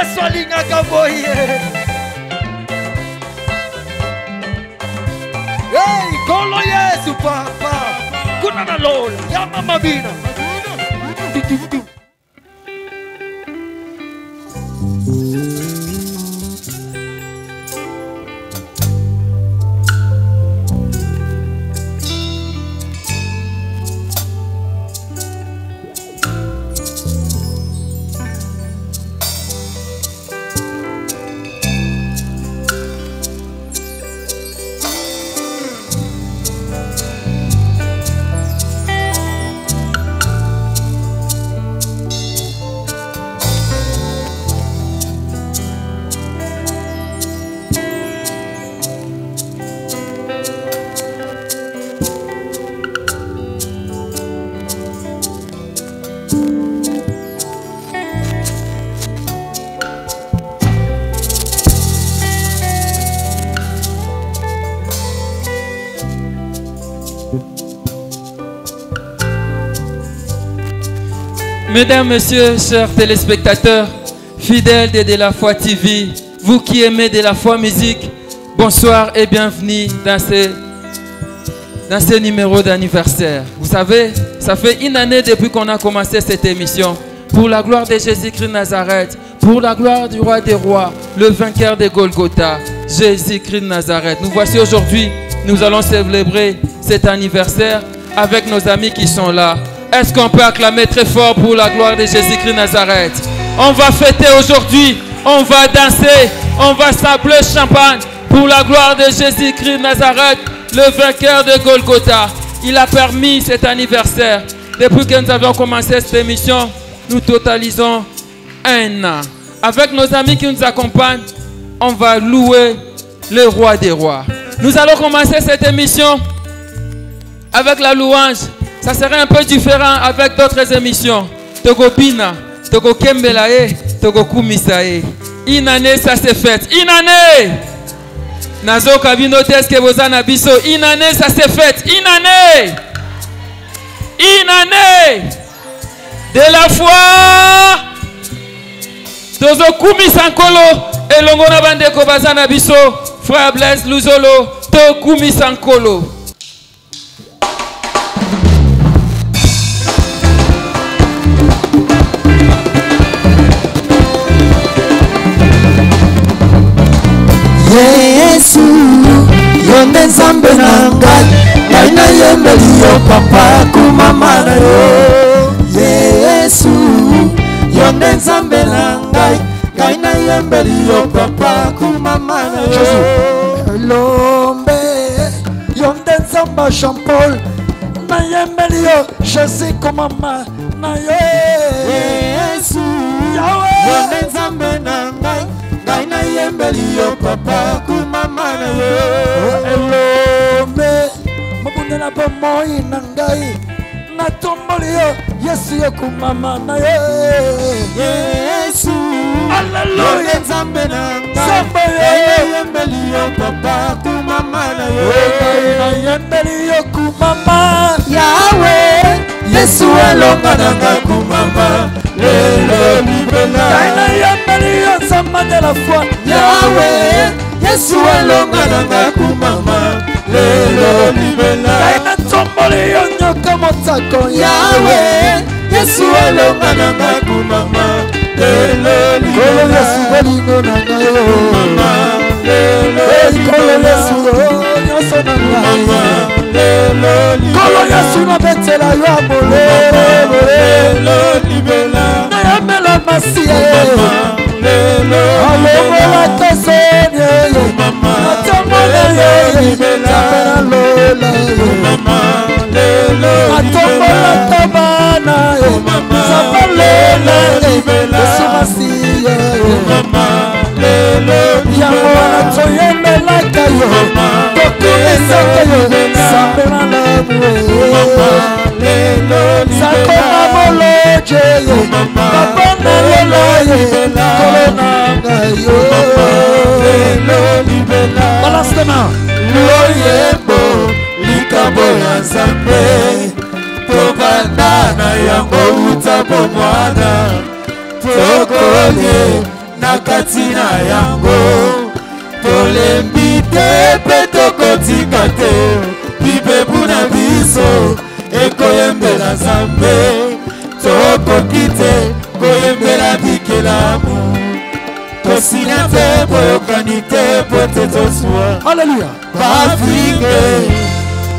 Yesu alingaka boye. Hey, kolo Yesu papa. Kuna na lola ya mama bina. Mesdames, Messieurs, chers téléspectateurs, fidèles de la foi TV, vous qui aimez de la foi musique, bonsoir et bienvenue dans ce numéro d'anniversaire. Vous savez, ça fait une année depuis qu'on a commencé cette émission. Pour la gloire de Jésus-Christ Nazareth, pour la gloire du roi des rois, le vainqueur de Golgotha, Jésus-Christ Nazareth. Nous voici aujourd'hui, nous allons célébrer cet anniversaire avec nos amis qui sont là. Est-ce qu'on peut acclamer très fort pour la gloire de Jésus-Christ Nazareth? On va fêter aujourd'hui, on va danser, on va sabler champagne pour la gloire de Jésus-Christ Nazareth, le vainqueur de Golgotha. Il a permis cet anniversaire. Depuis que nous avons commencé cette émission, nous totalisons un an. Avec nos amis qui nous accompagnent, on va louer le roi des rois. Nous allons commencer cette émission avec la louange. Ça serait un peu différent avec d'autres émissions. Togo Bina, Togo Kembelae, Togo Kumisae. Une année, ça s'est fait. Une année! Nazo Kabino Teske Bozana Biso. Une année, ça s'est fait. Une année! Une année! De la foi! Tozo Kumisankolo. Et Longona Bandeko Bazana Biso. Frère Blaise Luzolo. To Kumisankolo. Yesu, yonde nzambe na ngai, ngai na yembeli yo papa kumama na yo. Yesu, yonde nzambe na ngai, ngai na yembeli yo papa kumama na yo. Lombe, yonde nzamba Jean Paul, na yembeli yo Jésus kumama na yo. Yesu, yonde nzambe na ngai, ngai na yembeli yo papa kumama na yo. Elombe mabunda na bomoi na ngai na tomboli yo Yesu yo kumama na yo. Yesu haleluya nzambe na ngai ngai na yembeli yo papa kumama na yo. Ngai na yembeli yo kumama Yahweh Yesu elonga na ngai kumama lelo libela. Ngai na yembeli yo nzambe de la foi Yahweh Yesu elonga na ngai kumama lelo libela. Ngai na tomboli yo nyoka motsako Yahweh Yesu elonga na ngai kumama lelo libela. Kolo Yesu bolingo na ngai kumama lelo libela. Kolo Yesu nyonso na ngai lelo libela. Kolo Yesu na betela yo amolelo lelo libela. Na yamela masia lelo alobola tesonye mama atombola libela lola mama lelo atombola tabana mama zabalela libela sumasia mama lelo yamona toyembela kayo tokumisa kayo sambela lamu mama lelo sakoma moloje mama babana lelo kolonanga yo lelo libela. Balance the main. Loyebo likambo ya Nzambe tokanda na yango uta bomwana tokonye Nakatina yango tolembi te pe tokotika te bibebu na biso ekoyembela Nzambe tokoki te koyembela bikelamu tosinya te boyokani te po te toswa. Alléluia. Bafinge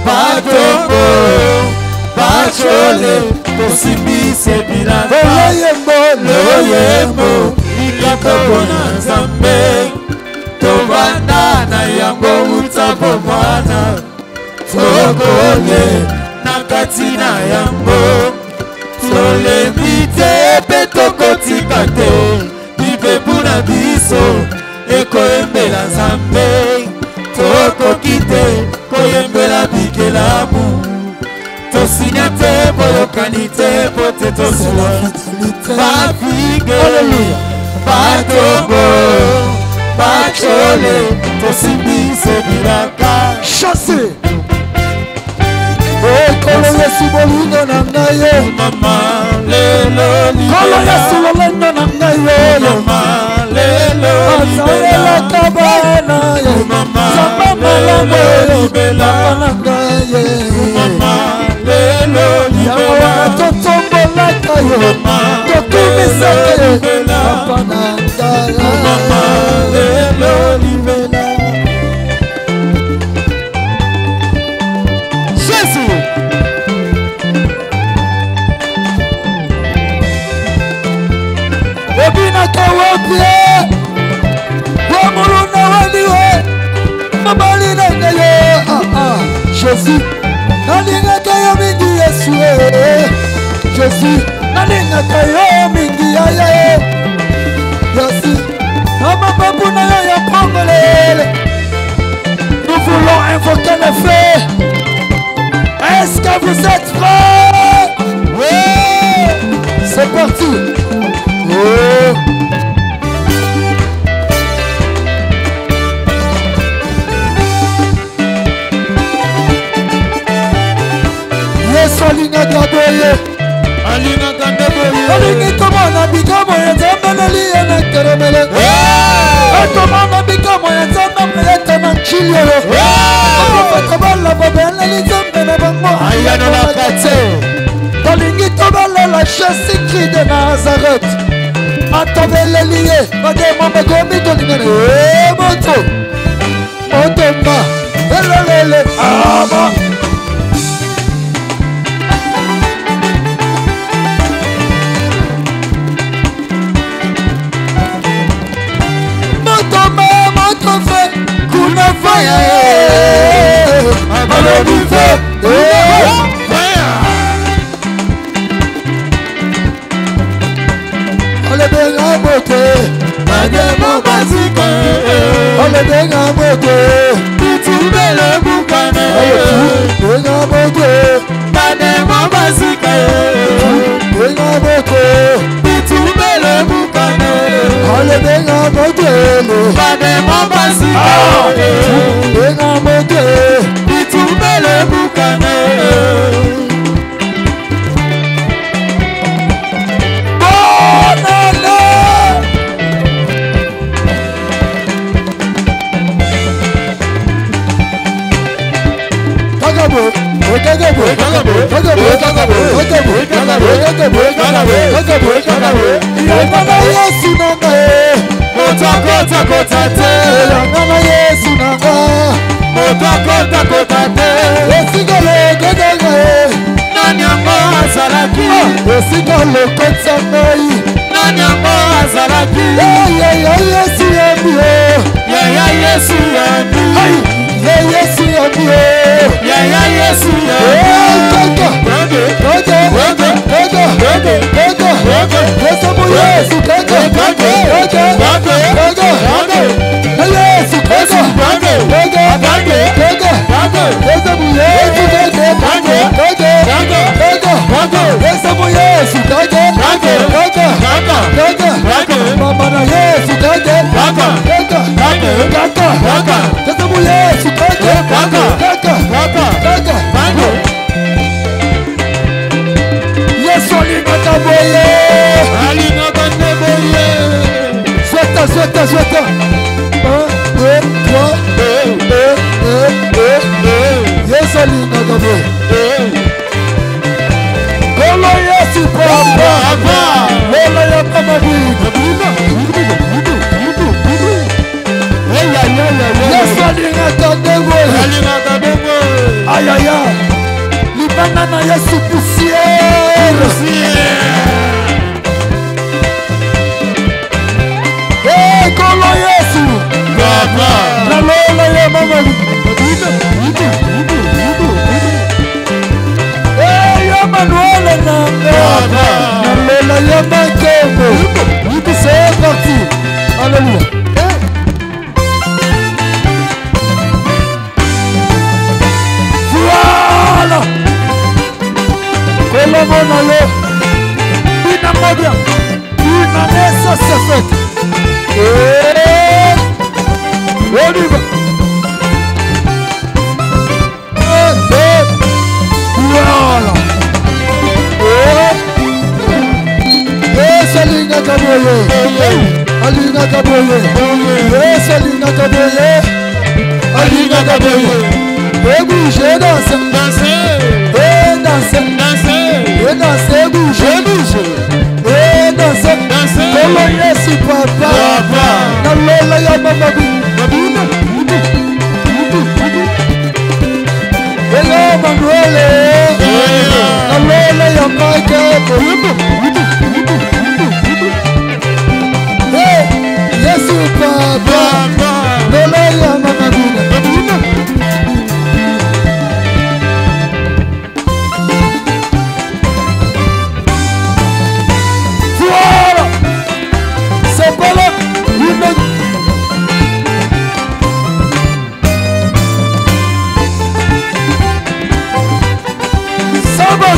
batongo bachole tosimbise bilanga loyembo likakobona Nzambe tobanda na yango utabo mwana tokole na kati na yango tolembi te pe tokotika te bibebu na biso ekoyembela Nzambe tokoki te koyembela bikelamu tosinya te boyokani te po te toswa. Bafige batongo bachole tosimbise bilaka chasse kolo Yesu bolingo na ngai mama lelo kolo Yesu bolingo na ngai mama lelo libela kabana mama lelo libela na ngai mama lelo libela totombola kayo tokumisa kayo mama lelo libela Jésus. Obina kawapie wamuluna waliwe mabalina ngayo Jésus nalinga kayo mingi Yesu Jésus nalinga kayo mingi yaye Yesu amababu na ya pangolele. Nous voulons invoquer le feu. Est-ce que vous êtes prêts? Oui. C'est parti. Oh. Yesu alingaka boye. Alingaka boye. Alingika mwana bikamo ya Nzambe naliye na keremele. Atomana bikamo ya Nzambe meleta na nchilio. Profeta bala babela li Nzambe na bango. Ayano na kate. Tolingi tobala la Jésus Christ de Nazareth. Atobele liye. Bademo bagomi tolingane. Moto. Motomba. Elelele. Aba. Kuna fire, abalobi fe, fire. Ole benga moto, mademo basika. Ole benga moto, bitubele bukane. Benga moto, mademo basika. Benga moto, bitubele bukane. Ole benga moto, mademo basika. Benga moto, bitubele bukane. Kolo Yesu papa. Lola ya mama bibi. Yesu alingaka debo. Ayaya. Libanga na Yesu poussière. Hey, Kolo Yesu papa. Na lola ya mama bibi. Emmanuel Nanga Nalela Yamakembo. C'est parti. Alléluia. Voilà. Colombo Nalo. Une amobia. Une année ça c'est fait. On y va. Voilà. Alinga kaboye, alinga kaboye, alinga kaboye, alinga kaboye. Bouger, danser, danser, danser, danser, danser, bouger, bouger, danser, danser. Comment Yesu papa, na lola ya mama babina, hello Manuel, na lola ya Mike. Yesu papa, lola ya mama bina. Voilà, c'est pas là. Ça va.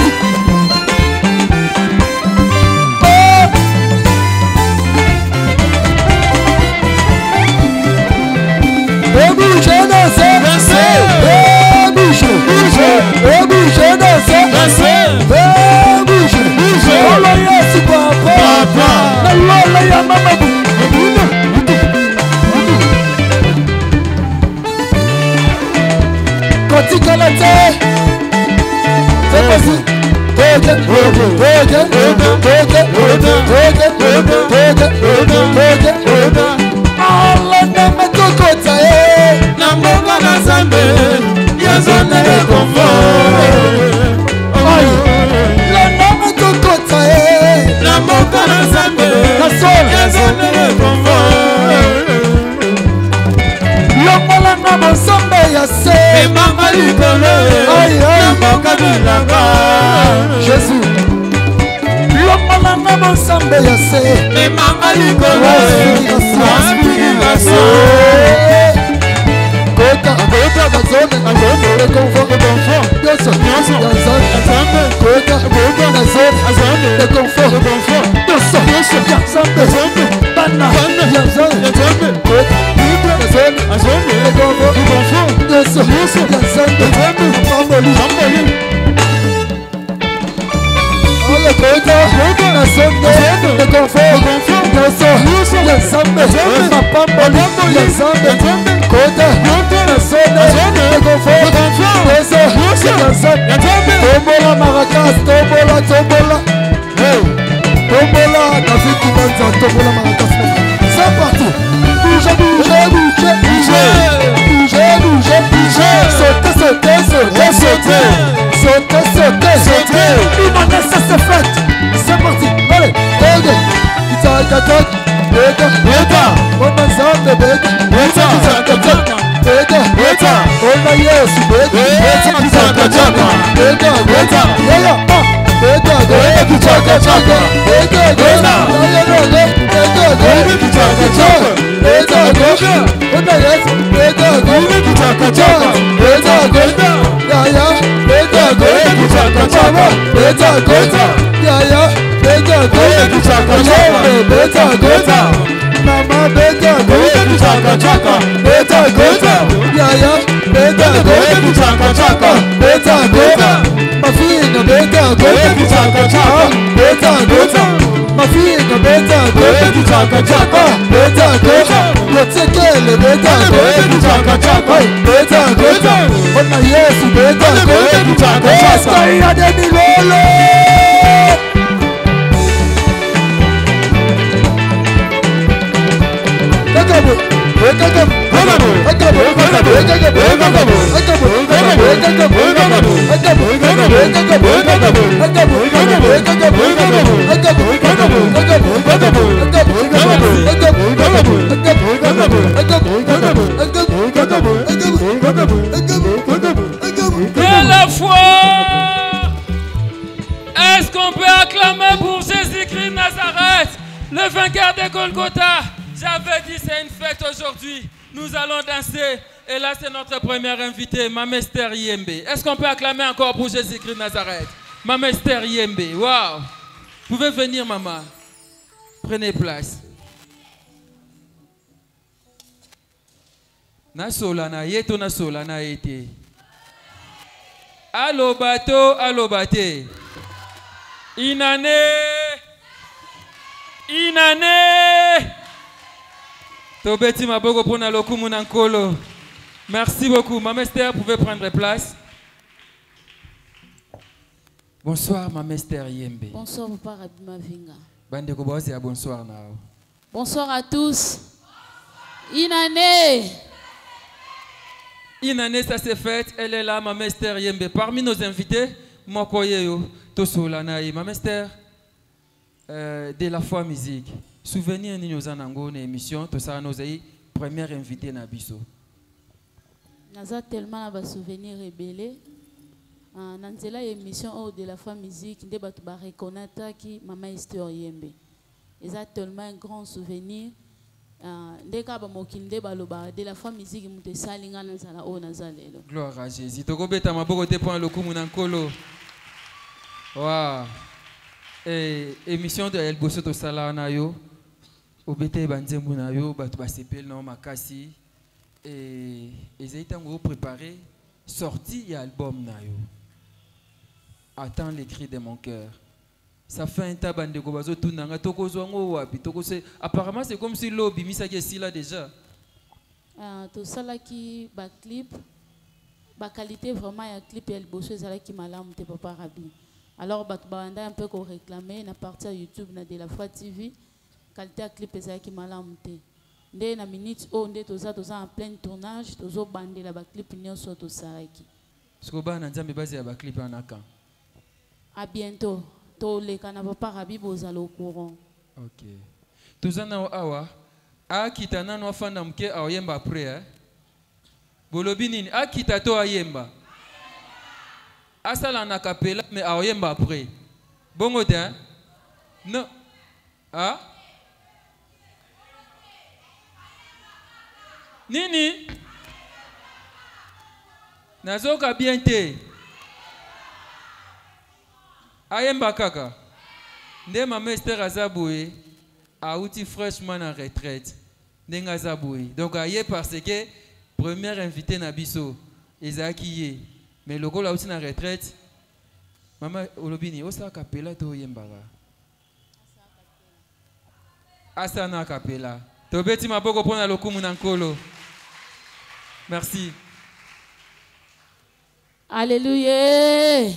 Bouger, danser, danser, bouger, bouger, bouger, danser, danser, bouger, bouger. Lola Yesu papa, na lola ya mama bina. Katika la terre, c'est possible. Toge, toge, toge, toge, toge, toge. Allah na matokota na mbonga na zambe yazone le confort. La na matokota na mbonga na zambe yazone le confort. Lokola na bosombe ya se mama likolo na mbonga bilanga Jésus. Lokola na bosombe ya se mama likolo Kota, kota, nazone, nazone, le confort, le confort. Yoso, yoso, nazone, nazone, kota, kota, nazone, nazone, le confort, le confort. Yoso, yoso, nazone, nazone, bana, nazone, nazone, kota, nazone, nazone, le confort, le confort. Yoso, yoso, nazone, nazone, bamboli, bamboli. Le kota, kota, nazone, le confort, le confort. Yoso, yoso, nazone, ma bamboli, nazone, kota, nazone, le confort, yoso, nazone. Tombola maracas, tombola, tombola. Tombola, David Kibanza, tombola maracas. C'est parti. Bougez, bougez, bougez, bougez, bougez, bougez, bougez. Sautez, sautez, sautez, sautez, sautez, sautez, sautez. Une année, ça c'est fait. C'est parti. Allez, toge. Kitaka, toge. Beta, beta. On a zambe, beta. Beta, kitaka, toge. Beta, beta. On a Yesu, beta. Beta, kitaka, toge. Beta, beta. Yeah, yeah. Beta, beta, kitaka, toge. Beta, beta. Yeah, yeah, yeah. Beta, beta, kitaka, toge. Beta, beta. On a Yesu, beta, beta, kitaka, toge. Beta, beta. Yeah, yeah. Beta, beta, kitaka, toge. Beta, beta. Yeah, yeah. Beta, beta, kitaka, toge. Beta, beta. Mama, beta, beta, kitaka, toge. Beta, beta. Yeah, yeah. Beta, beta, kitaka, toge. Beta, beta. Ma fille, beta, beta, kitaka, toge. Beta, beta. Ma fille, beta, beta. chaka chaka, beta beta, yotekele beta chaka chaka, beta beta, ona Yesu beta chaka chaka, ya de milolo. De la foi. Est-ce qu'on peut acclamer pour Jésus-Christ de Nazareth, le vainqueur de Golgotha? J'avais dit c'est une fête aujourd'hui. Nous allons danser. Et là c'est notre première invitée, Maman Esther Yembe. Est-ce qu'on peut acclamer encore pour Jésus-Christ de Nazareth? Maman Esther Yembe. Waouh. Vous pouvez venir, maman. Prenez place. Nasola na yeto nasola na ete. Allo bateau, allo bate. Inane. Inane. Tobeti maboko pona lokumu nankolo. Merci beaucoup. Maman Esther, vous pouvez prendre place. Bonsoir, Maman Esther Yembe. Bonsoir, Papa Rabbi Mavinga. Bandeko bozi ya bonsoir nao. Bonsoir à tous. Inane. Inane, ça s'est fait. Elle est là, Maman Esther Yembe. Parmi nos invités, Mokoyeyo, Tosola Naï. Maman Esther, de la foi musique. Souvenir ni nous en ango une émission, tout ça nous a première invité na biso. Naza tellement na souvenir rebelle. Nanzela émission au de la foi musique, nde batu ba reconnaître ki Maman Esther Yembe. Eza tellement un grand souvenir. Ndeka ba mokinde baloba de la foi musique mute salinga nazala o nazalelo. Gloire à Jésus. Tokobeta maboko te point le kumu nankolo. Waouh. Émission de El Bosso to sala na yo. Obete banzembu na yo batu basepel na makasi et ezaitango préparé sortie et album na yo. Attends les cris de mon cœur. Ça fait un taban de gobazo tunanga toko zwango wapi toko se apparemment c'est comme si l'obi misaki si là déjà. To sala ki ba clip ba qualité vraiment ya clip El Bosso ezala ki malamu te Papa Rabbi. Alors batu banda un peu ko réclamer na partir YouTube na de la foi TV. Qualité à clip ezala ki malamu te. Nde na minute o nde toza en plein tournage tozo bande la ba clip nyonso to saraki. Skoba na nzambe base ya ba clip anaka. À bientôt. To le kana Papa Rabbi bozala au courant. OK. Tuzana awa a kitana no fanda mke ayemba après bolobi nini a kita to ayemba. Asala na kapela mais ayemba après. Bongo te non. Ah Nini Nazoka bien te Ayemba kaka Nde Maman Esther Azaboué a outil fraîchement en retraite Nde Azaboué. Donc aye parce que première invité na biso Ezaki ye. Mais le gars outil en retraite Maman Olobini osa kapela to yembara Asana kapela Tobeti maboko pona lokumu nankolo. Merci. Alléluia.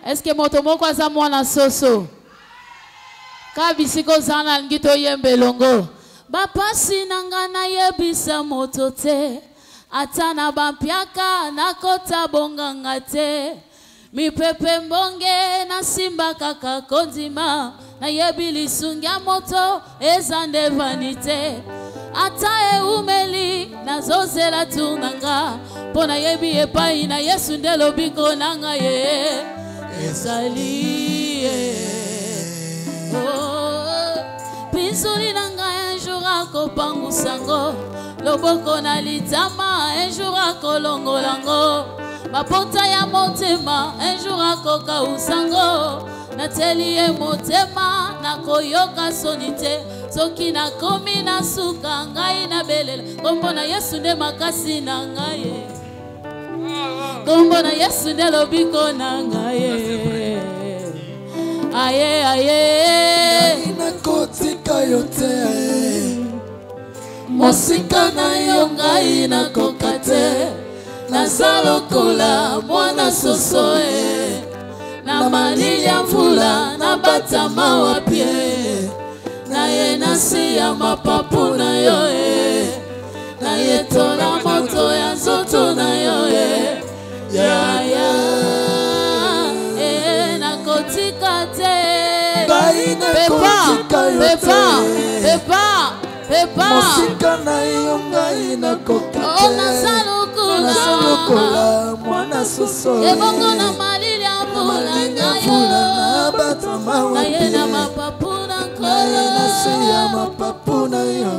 Est-ce que motomo kwa za mwana soso? Kabisiko zana ngito yembe longo. Bapasi nangana yebisa motote. Atana bampiaka nakota bonganga te. Mi pepe mbonge na simba kaka kondima. Na yebili sungia moto ezande vanite. Ata e umeli na zozela tunanga. Pona yebi epai na Yesu ndelo biko nanga ye. Ezali Pinsuri nanga un jour ako pangu sango. Loboko na litama un jour ako longolango. Mapota ya motema un jour ako kausango. Nateli e motema na koyoka sonite. Soki na komi na suka ngai na belela. Kombo na Yesu nde makasi na ngai. Kombo na Yesu nde lobiko na ngai. Aye aye. Ina kotika yo mosika na yo ngai nakoka te naza lokola mwana soso na malili ya mvula nabata mawapi na ye nasi ya mapapu na yo na ye tola moto ya nzoto na yo nakotika te pepa mosika na yo ngai nakoka te naza lokola mwana soso ebongo na malili ya mvula na yo na ye na mapapu na nkolo ya mapapu na yo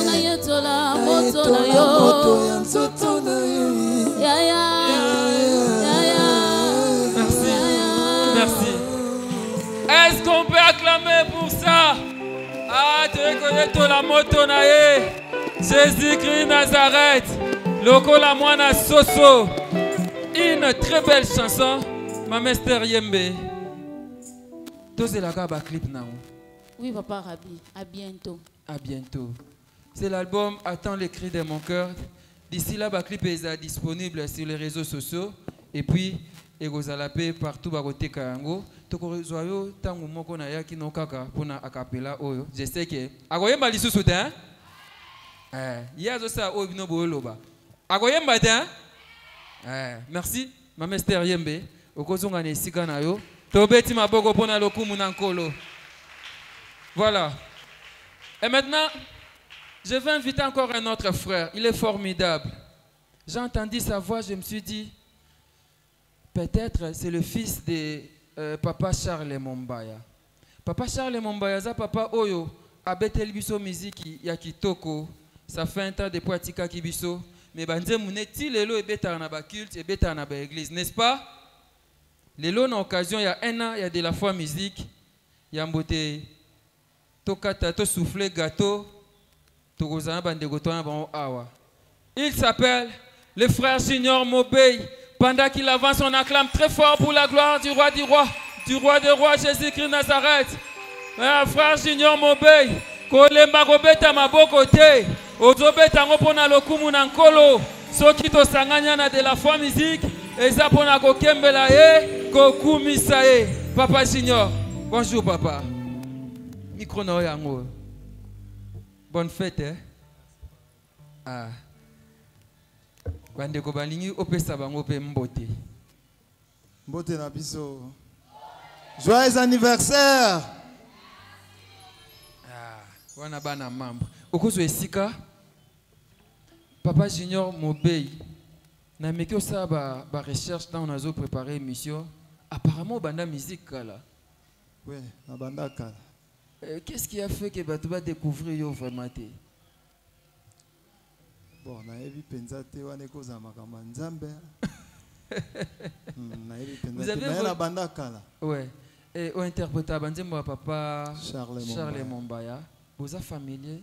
na ye tola moto na yo moto ya nzoto na yo Merci. Est-ce qu'on peut acclamer pour ça? Ah, tu reconnais toi la moto nae. Jésus-Christ Nazareth. Loko la moana soso. Une très belle chanson. Ma Mester Yembe. Tous la gaba clip now. Oui, papa Rabbi. À bientôt. À bientôt. C'est l'album Attends les cris de mon cœur. D'ici là, le clip est disponible sur les réseaux sociaux. Et puis, et vous allez partout à côté Karango. Tokozoyo tangu moko na yaki no kaka pona acapella oyo. Je sais que agoyemba lisusu te hein? Yazo sa oyo bino boloba. Agoyemba te hein? Merci ma Mester Yembe. Okozonga ne sika na yo. Tobeti maboko pona lokumu na nkolo. Voilà. Et maintenant, je vais inviter encore un autre frère. Il est formidable. J'ai entendu sa voix, je me suis dit, peut-être c'est le fils de Papa Charles Mombaya. Papa Charles Mombaya, ça papa Oyo, a betel biso musique ya kitoko. Ça fait un temps de pratika kibiso. Mais banze mouneti lelo e beta na ba culte et beta na ba église, n'est-ce pas? Lelo na occasion il y a un an, il y a de la foi musique. Il y a mbote tokata to souffler gâteau. Il s'appelle le frère Junior Mobey. Pendant qu'il avance, on acclame très fort pour la gloire du roi des rois, Jésus-Christ Nazareth. Frère Junior Mobey, kolemba kobeta maboko te, ozobeta ngo pona lokumu na nkolo, soki to sanganya na de la foi musique, eza pona kokembela ye, kokumisa ye. Papa Junior, bonjour papa. Micro na yango. Bonne fête, hein? Ah. Bandeko balingi opesa bango pe mbote. Mbote na biso. Joyeux anniversaire! Ah, wana bana mambo. Okozo esika. Papa Junior Mobey. Na meki osa ba recherche dans on a préparé émission. Apparemment banda musique kala. Oui, na banda kala. Qu'est-ce qui a fait que tu vas découvrir yo vraiment? Bon, na ebi penza te wane koza makamba nzambe. Na ebi penza te na banda kala. Ouais. Et on interprète banzembo papa Charles Mombaya. Vous êtes familier?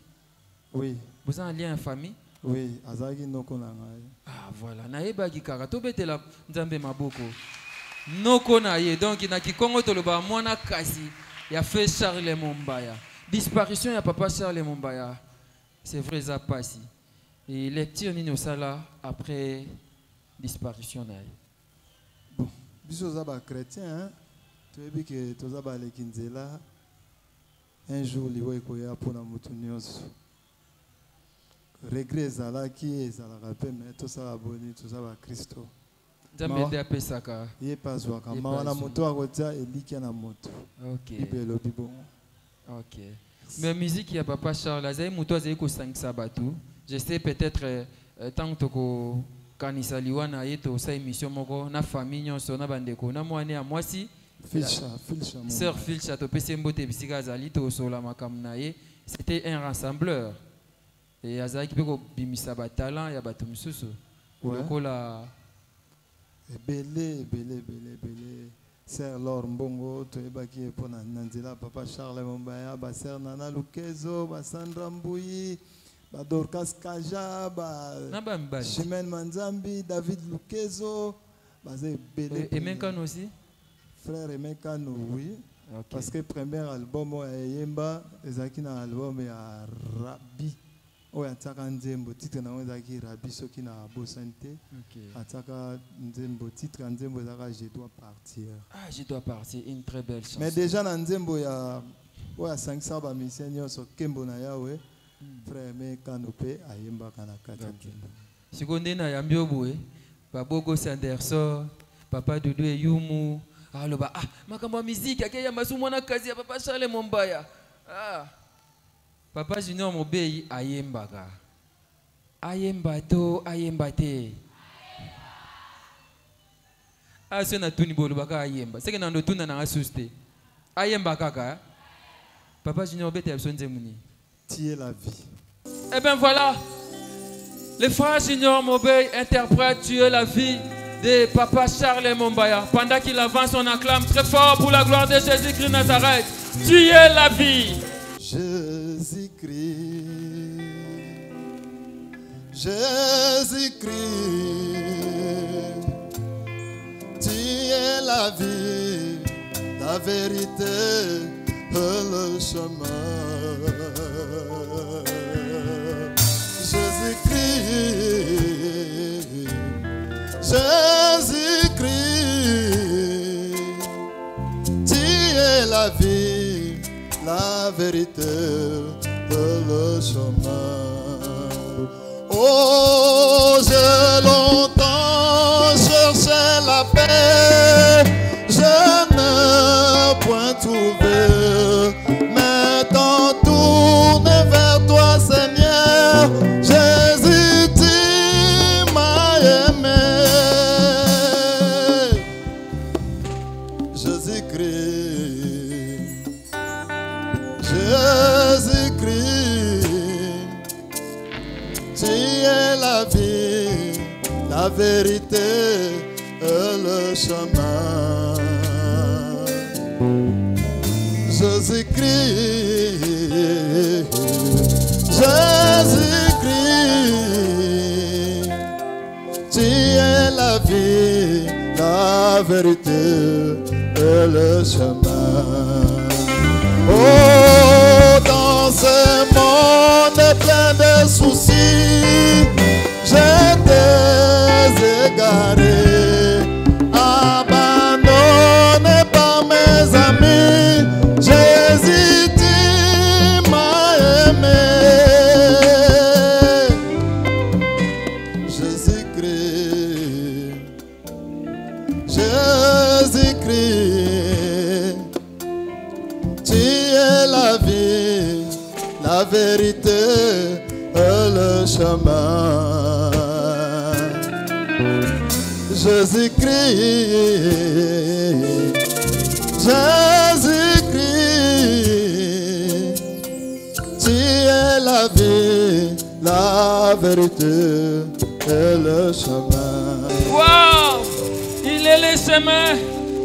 Oui. Vous avez un lien en famille? Oui, azaki noko na ngai. Ah voilà, na eba kikaka to betela nzambe maboko. Noko na ye donc na kikongo to loba mwana kasi. Il a fait Charles Mombaya. Disparition, il y a papa Charles Mombaya. C'est vrai, ça passe. Et lecture ni sala après disparition. Bon, biso za ba chrétien, hein. Tu veux que toza ba lekinzela. Un jour liwo ekoya pona mutu nyonso. Regret zala ki ezala rappel mais to ça aboni to za ba Kristo. Nzambe de apesaka. Ye paswa kama wana moto akotia eliki na moto. OK. Ibelo bibo. OK. Mais musique ya papa Charles, azai moto azai ko sangisa batu. Je sais peut-être tant que kanisa liwana yeto sa émission moko na famille nyonso na bandeko na mwane ya mwasi. Filcha. Sœur Filcha to pese mbote bisika zali to sola makam na ye. C'était un rassembleur. Et azai ki peko bimisa ba talent ya batu misusu. Lokola Belé. Sœur Laure Mbongo, tu es baki pour Nanzila, papa Charles Mombaya, ba sœur Nana Lukezo, ba Sandra Mbouyi, ba Dorcas Kaja, ba Chimène Manzambi, David Lukezo, ba Zé Belé. Et Menkano aussi? Frère Menkano, oui. Okay. Parce que le premier album, Yemba, Ezaki na album ya Rabbi. oyo ataka nzembo titre na ezaki rabi soki na bosante ataka nzembo titre ya nzembo ezaka je dois partir. Ah, je dois partir, une très belle chanson. Mais déjà na nzembo ya oyo asangisa bamisien nyonso nkembo na yawe frère me kano mpe ayembaka na kati ya nkembo. Sikoyo nde na yambi oboye babogosi Anderson papa Dudu Eyumu aloba makambo ya miziki akeyamba su mwana kazi ya papa Charles Mombaya. Papa Junior Mobei ayembaka ayemba to ayemba te aso na tuni bolo baka ayemba seke na ndo tuna na asuste ayemba kaka. Papa Junior Mobei te muni. Tu es la vie. Eh bien voilà, le frère Junior Mobei interprète Tu es la vie de Papa Charles Mombaya. Pendant qu'il avance, on acclame très fort pour la gloire de Jésus-Christ Nazareth. Tu es la vie. Jésus-Christ, Jésus-Christ, tu es la vie, la vérité et le chemin. Jésus-Christ, Jésus-Christ, tu es la vie, la vérité et le chemin. Oh, j'ai longtemps cherché la paix, je n'ai point trouvé, mais t'en tourne vers toi, Seigneur. Jésus, tu m'as aimé. Jésus-Christ, Jésus-Christ, tu es la vie, la vérité et le chemin. Jésus-Christ, Jésus-Christ, tu es la vie, la vérité et le chemin. Oh, dans ce monde plein de soucis, j'étais égaré, abandonné par mes amis. Jésus, tu m'as aimé. Jésus-Christ, Jésus-Christ, tu es la vie, la vérité et le chemin. Jésus-Christ, Jésus-Christ, tu es la vie, la vérité et le chemin. Wow! Il est le chemin,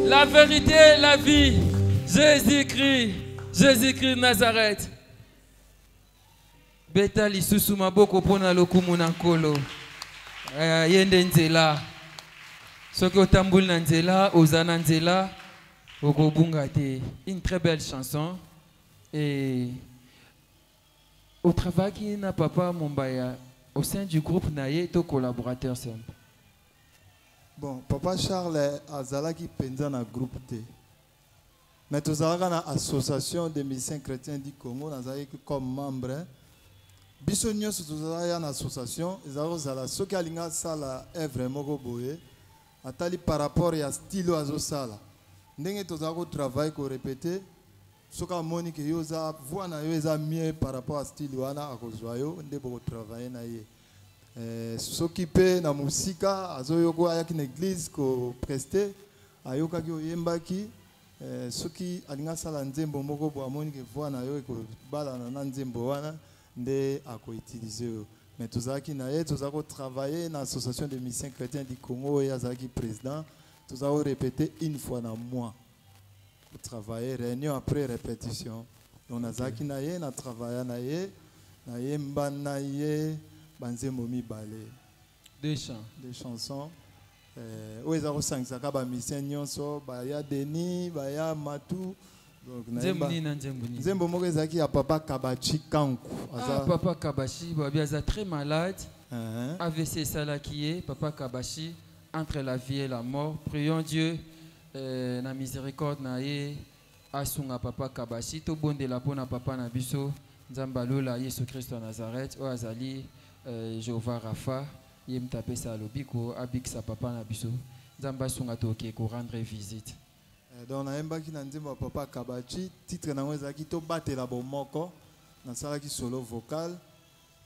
la vérité, la vie. Jésus-Christ, Jésus-Christ Nazareth. Beta lisusu maboko pona lokumu na nkolo. Yende nzela. Soki otambuli na nzela, ozana nzela, okobunga te. Une très belle chanson. Et au travail qui n'a papa Mombaya, au sein du groupe Naye, to collaborateur simple. Bon, Papa Charles azalaki penza na groupe T. Mais tozalaka na association des musiciens chrétiens du Congo, nazalaki comme membre. Biso nyonso tozalaka na association, ezala soki alinga sala œuvre moko boye, atali par rapport ya style azo sala. Ndenge tozalaka ko travail ko répéter, soka moni ke yo za voix na yo eza mieux par rapport à style wana akozwa yo nde boko travailler na ye. Soki pe na musika azoyoko ayaki na église ko prester ayokaki oyembaki soki alinga sala nzembo moko bo amoni ke voix na yo ko bala na nzembo wana nde ako utiliser yo. Mais tozaki na ye tozako travailler na association des musiciens chrétiens du Congo et azaki président tozako répéter une fois dans mois pour travailler réunion après répétition. Donc nazaki na ye na travailler na ye yemba na ye banzembo mibale Des chants. des chansons oyo eza kosangisaka bamisien nyonso baya Denis baya Matu Nzembo moko ezaki ya papa Kabachi Kanku. Papa Kabachi est très malade. AVC Salakié, papa Kabachi, entre la vie et la mort. Prions Dieu, na miséricorde na ye, asunga papa Kabachi, to bon de la pona papa Nabiso, Nzambalola Yesu Christ en Nazareth, o azali Jéhovah Rapha, yem tapé sa lobiko, abik sa papa Nabiso, Nzamba sunga toke ko rendre visite. Donc na yemba ki na nzembo papa Kabachi, titre na ezaki to batela bomoko, na sala ki solo vocal.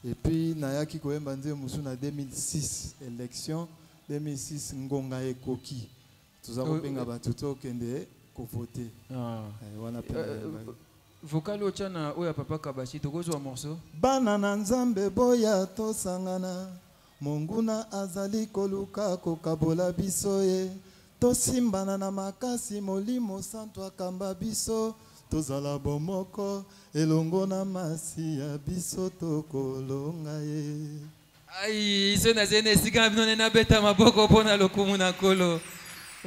Et puis, Nayaki Koyemba Nzembo na 2006, élection 2006, Ngonga et Koki. Tous avons bien battuto kende ko voter. Vocal au chana oya papa Kabachi to gozo morceau. Banana nzambe boya to sangana. Monguna azali koluka kokabola bisoye. To simbana na makasi molimo santo akamba biso. Tozala bomoko elongo na masi ya biso tokolonga ye. Aïe, ce nazene sika binone na beta maboko pona lokumu na kolo.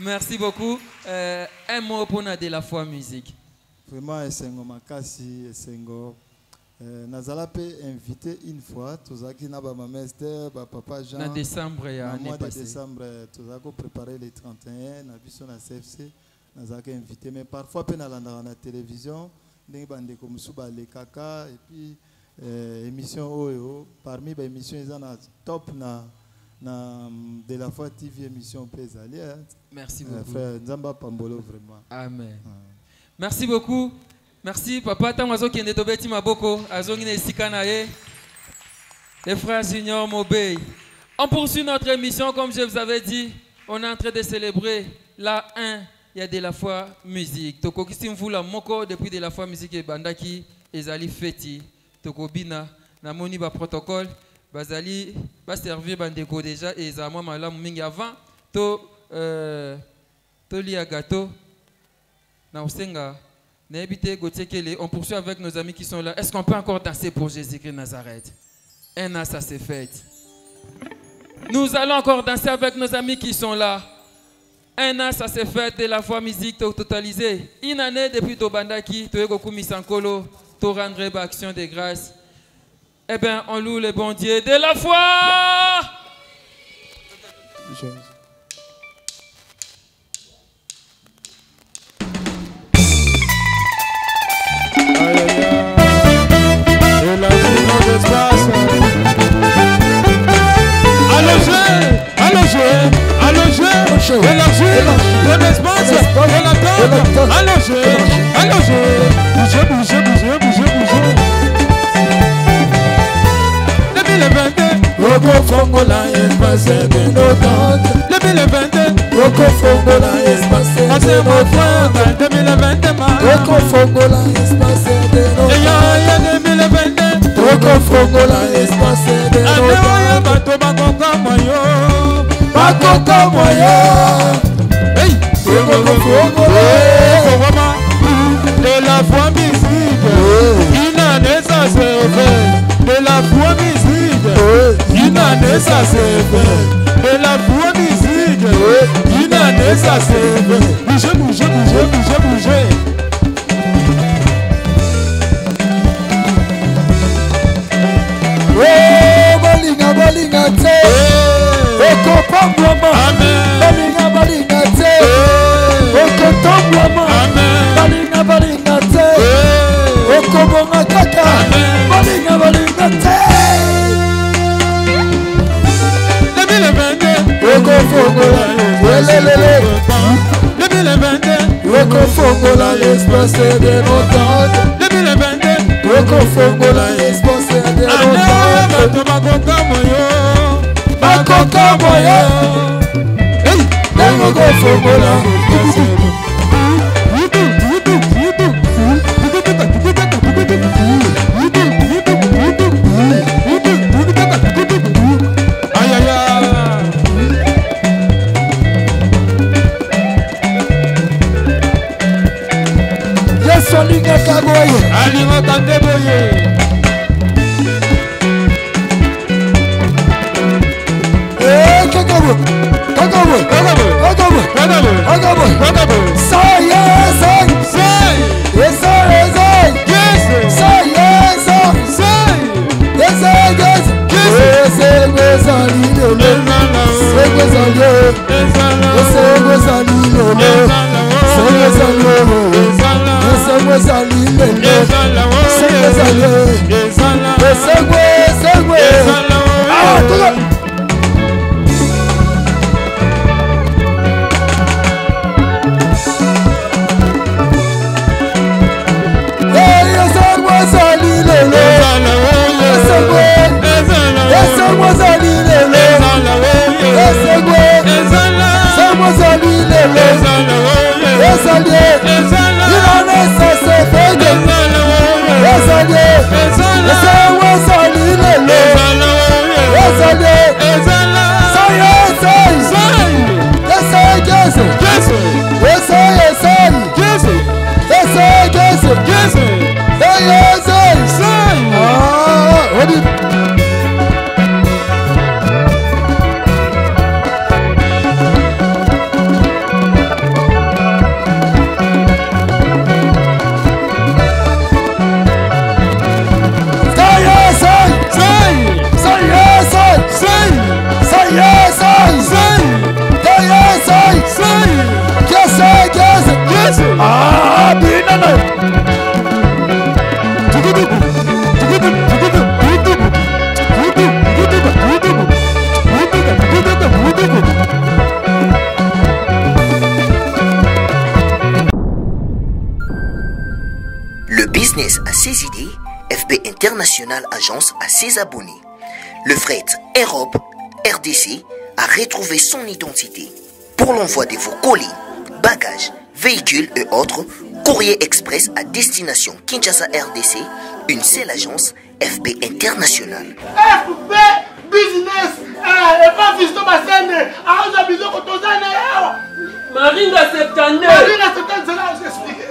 Merci beaucoup. Un mot pona de la foi musique. Vraiment esengo makasi esengo. Nazala pe invité une fois tozaki na ba mamester ba papa Jean. Na décembre ya année passée. En décembre tozako préparer les 31 na biso na CFC. Nous avons invité, mais parfois on a la télévision, et puis émission parmi les émissions ils ont top de la foi TV émission Pézali. Merci beaucoup. Frère Nzamba Pambolo vraiment. Amen. Merci beaucoup. Merci papa Tamazo qui est tobeti maboko azongine sikanaye. Les frères Junior Mobey. On poursuit notre émission comme je vous avais dit, on est en train de célébrer la 1. Il y a de la foi musique. Toko kisimvula moko depuis de la foi musique et bandaki ezali feti. Toko bina na moni ba protocole bazali ba servir bandeko déjà et za moi malamu mingi avant to lia gâteau na osenga na ebité gotiekele. On poursuit avec nos amis qui sont là. Est-ce qu'on peut encore danser pour Jésus-Christ Nazareth? Un an ça s'est fait. Nous allons encore danser avec nos amis qui sont là. Un an, ça s'est fait de la foi musique totalisée. Une année depuis Tobandaki, Toyegoku Misankolo, to rendre action de grâce. Eh bien, on loue le bon Dieu de la foi. Élargir ton espace, ton attente, allonger, bouger. 2022, Roko Fongola espace de nos tentes. 2022, Roko Fongola espace de nos tentes. 2022, Roko Fongola espace de nos tentes. 2022, Roko Fongola espace de nos tentes. Bakoko moya, hey, de la foi musique, une année ça s'est fait. De la foi musique, une année ça s'est fait. De la foi musique, une année ça s'est fait. Bouger. Oh, balinga te. Oko pambwama, balinga te. Oko tombwama, balinga te. Oko bonga kaka, balinga te. 2022, Oko fongola, welelele. 2022, Oko fongola, l'espace de nos tentes. 2022, Oko fongola, l'espace de nos tentes. Bakoko moya, hey, nengo go fongola. Aïe aïe aïe. Yes, olinga kagoye. Alinga kandeboye. Say Il en est cessé de Le business a ses idées, FB International Agence a ses abonnés. Le fret Europe, RDC, a retrouvé son identité. Pour l'envoi de vos colis, bagages, véhicules et autres, courrier express à destination Kinshasa RDC, une seule agence, FB International. FB Business, et pas Fiston Bassene, à Bizot Kotozane. Maringa 72. Maringa 72, j'explique.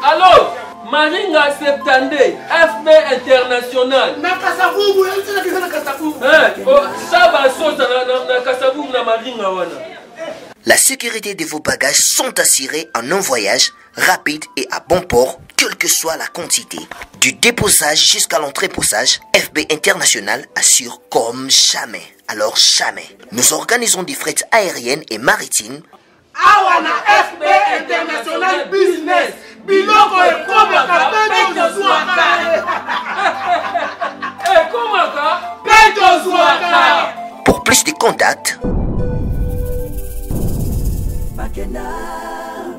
Alors, Maringa 72, FB International. Nakasavubu, elle dit que Nakasavubu. Ça va sauter na Kasavubu na Maringa wana. La sécurité de vos bagages sont assurées en un voyage rapide et à bon port, quelle que soit la quantité. Du déposage jusqu'à l'entreposage, FB International assure comme jamais. Alors jamais. Nous organisons des frais aériennes et maritimes. Awana FB International Business. Biloko et Komaka, Pedro Zouaka. Pour plus de contacts,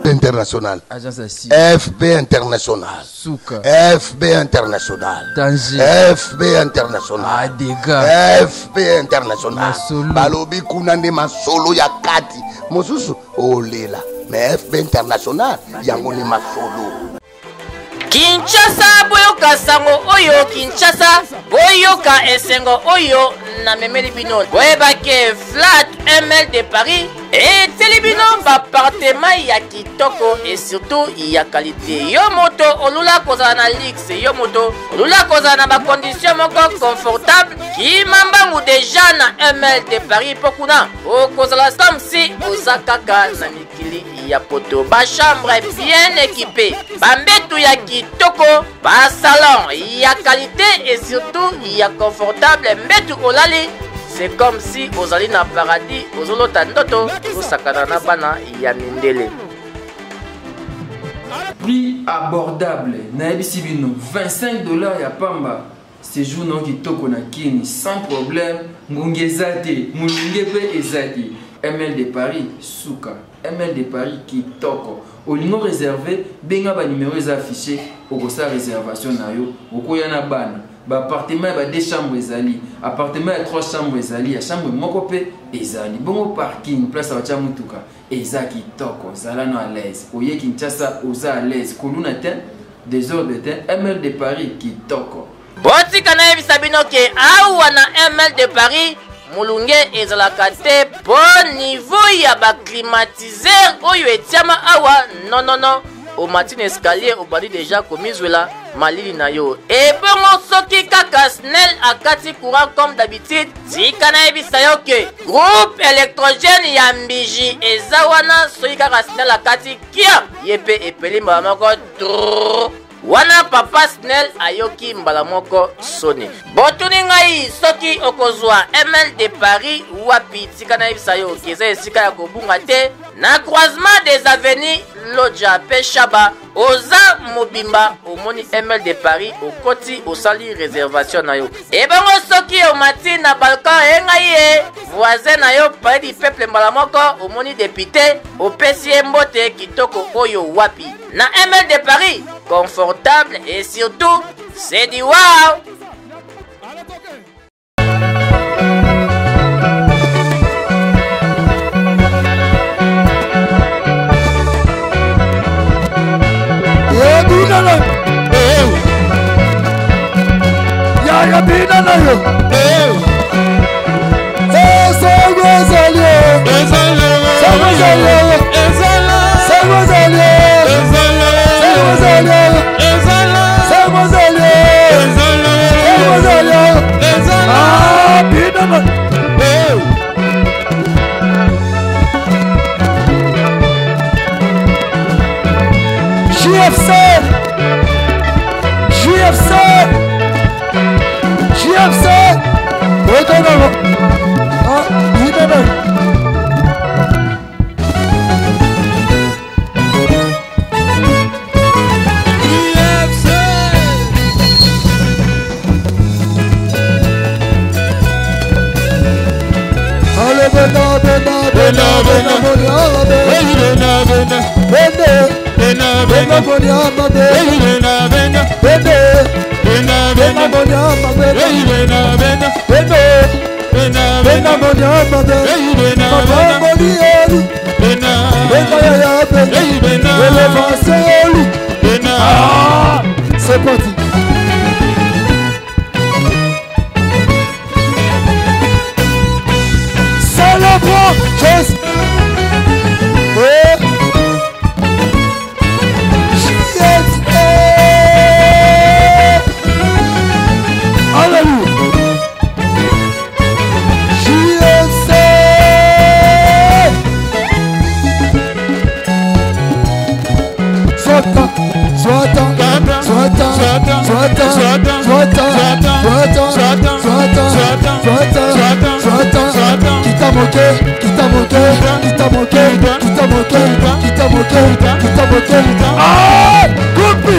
International. FB International. Souka. FB International. Danger. FB International. Dégâts. FB International. Masolo. Balobi kunande masolo ya kati. Mosusu olela. Mais FB International yango ni masolo. Kinshasa boyoka sango oyo Kinshasa boyoka esengo oyo na memeli bino boyebake Flat ML de Paris et telebino appartement ya kitoko et surtout ya qualité yo moto olula kozala na luxe yo moto olula kozala na ba condition moko confortable ki mambangu déjà na ML de Paris pokuna o kozala comme si ozakaka na mikili ya poto ba chambre bien équipée ba mbetu ya kitoko ba salon ya qualité et surtout ya confortable mbetu olali. C'est comme si ozali na paradis ozolota ndoto osakana na bana ya mindele. Prix abordable na ebisi bino $25 ya pamba séjour non kitoko na kini sans problème ngongezate mulunge pe ezati ML de Paris Souka ML de Paris kitoko olingo réservé benga ba numéro affiché okosa réservation na yo okoya na bana ba appartement ba 2 chambres ezali appartement ya 3 chambres ezali ya chambre moko pe ezali bongo parking place à tia mutuka eza kitoko zala no à l'aise oye Kinshasa oza à l'aise koluna ten des heures de temps ML de Paris kitoko Botika na yebisa bino ke awa na ML de Paris mulunge ezalaka te po niveau ya ba climatiseur oyo etiama awa non au matin escalier au badi déjà komizwela malili na yo et bongo soki kaka snel akati courant comme d'habitude tika na yebisa yo ke groupe électrogène ya mbiji eza wana soki kaka snel akati kia yepe epeli mbala moko wana papa snel ayoki mbala moko soni botuni ngai soki okozwa ML de Paris wapi tika na yebisa yo keza esika ya kobunga te na croisement des avenues Lodja Peshaba oza mobimba omoni ML de Paris okoti osali réservation na yo et bongo soki omati na balcon engaye voisin na yo palais du peuple mbala moko omoni député opesi mbote kitoko oyo wapi na ML de Paris confortable et surtout c'est du wow. ya bina na yo. Sagozalio. Sagozalio. Sagozalio. Ah, bina na. JFC. Otanalo. Ah, bina na. C'est parti. Célébrons Jésus. Ah, coupe.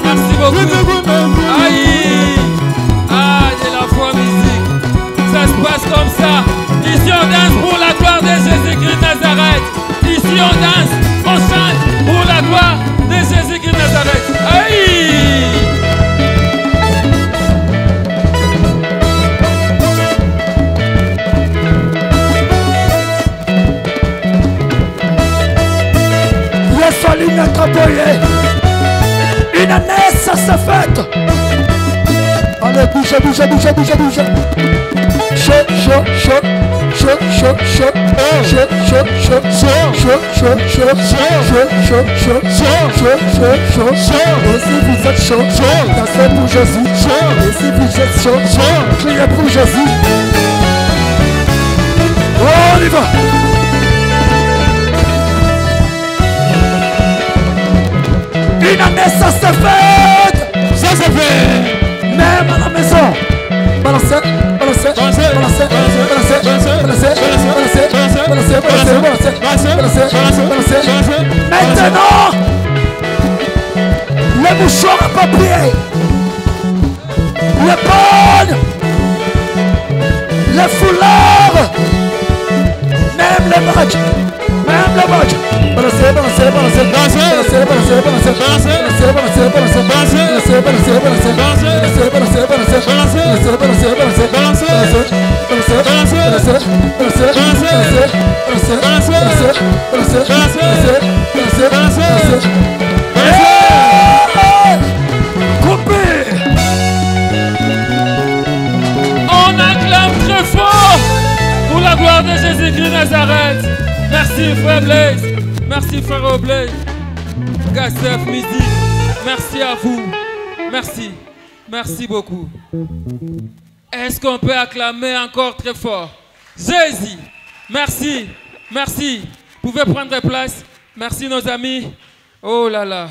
Merci beaucoup. Aïe. Ah, de la foi musique. Ça se passe comme ça. Ici on danse pour la gloire de Jésus-Christ de Nazareth. Ici on danse, on chante pour la gloire de Jésus-Christ de Nazareth. Aïe. Une année, ça se fête. Allez, bouge. Et si vous êtes chaud, dansez pour Jésus. Et si vous êtes chaud, criez pour Jésus. On y va. Une année, ça se fête. Ça se fait. Même à la maison. Balancez. Maintenant, les mouchoirs à papier, les bonnes, les foulards, même les matchs, même les matchs. Balancez, balancez, balancez, balancez, balancez, balancez, balancez, balancez, balancez, balancez, balancez, balancez, balancez, balancez, balancez, balancez, balancez, balancez, on acclame très fort pour la gloire de Jésus-Christ Nazareth. Merci frère Blaise, merci frère Blaise, Gassef Musique, merci à vous, merci, merci beaucoup. Est-ce qu'on peut acclamer encore très fort? Jésus, merci, merci. Vous pouvez prendre place. Merci nos amis. Oh là là.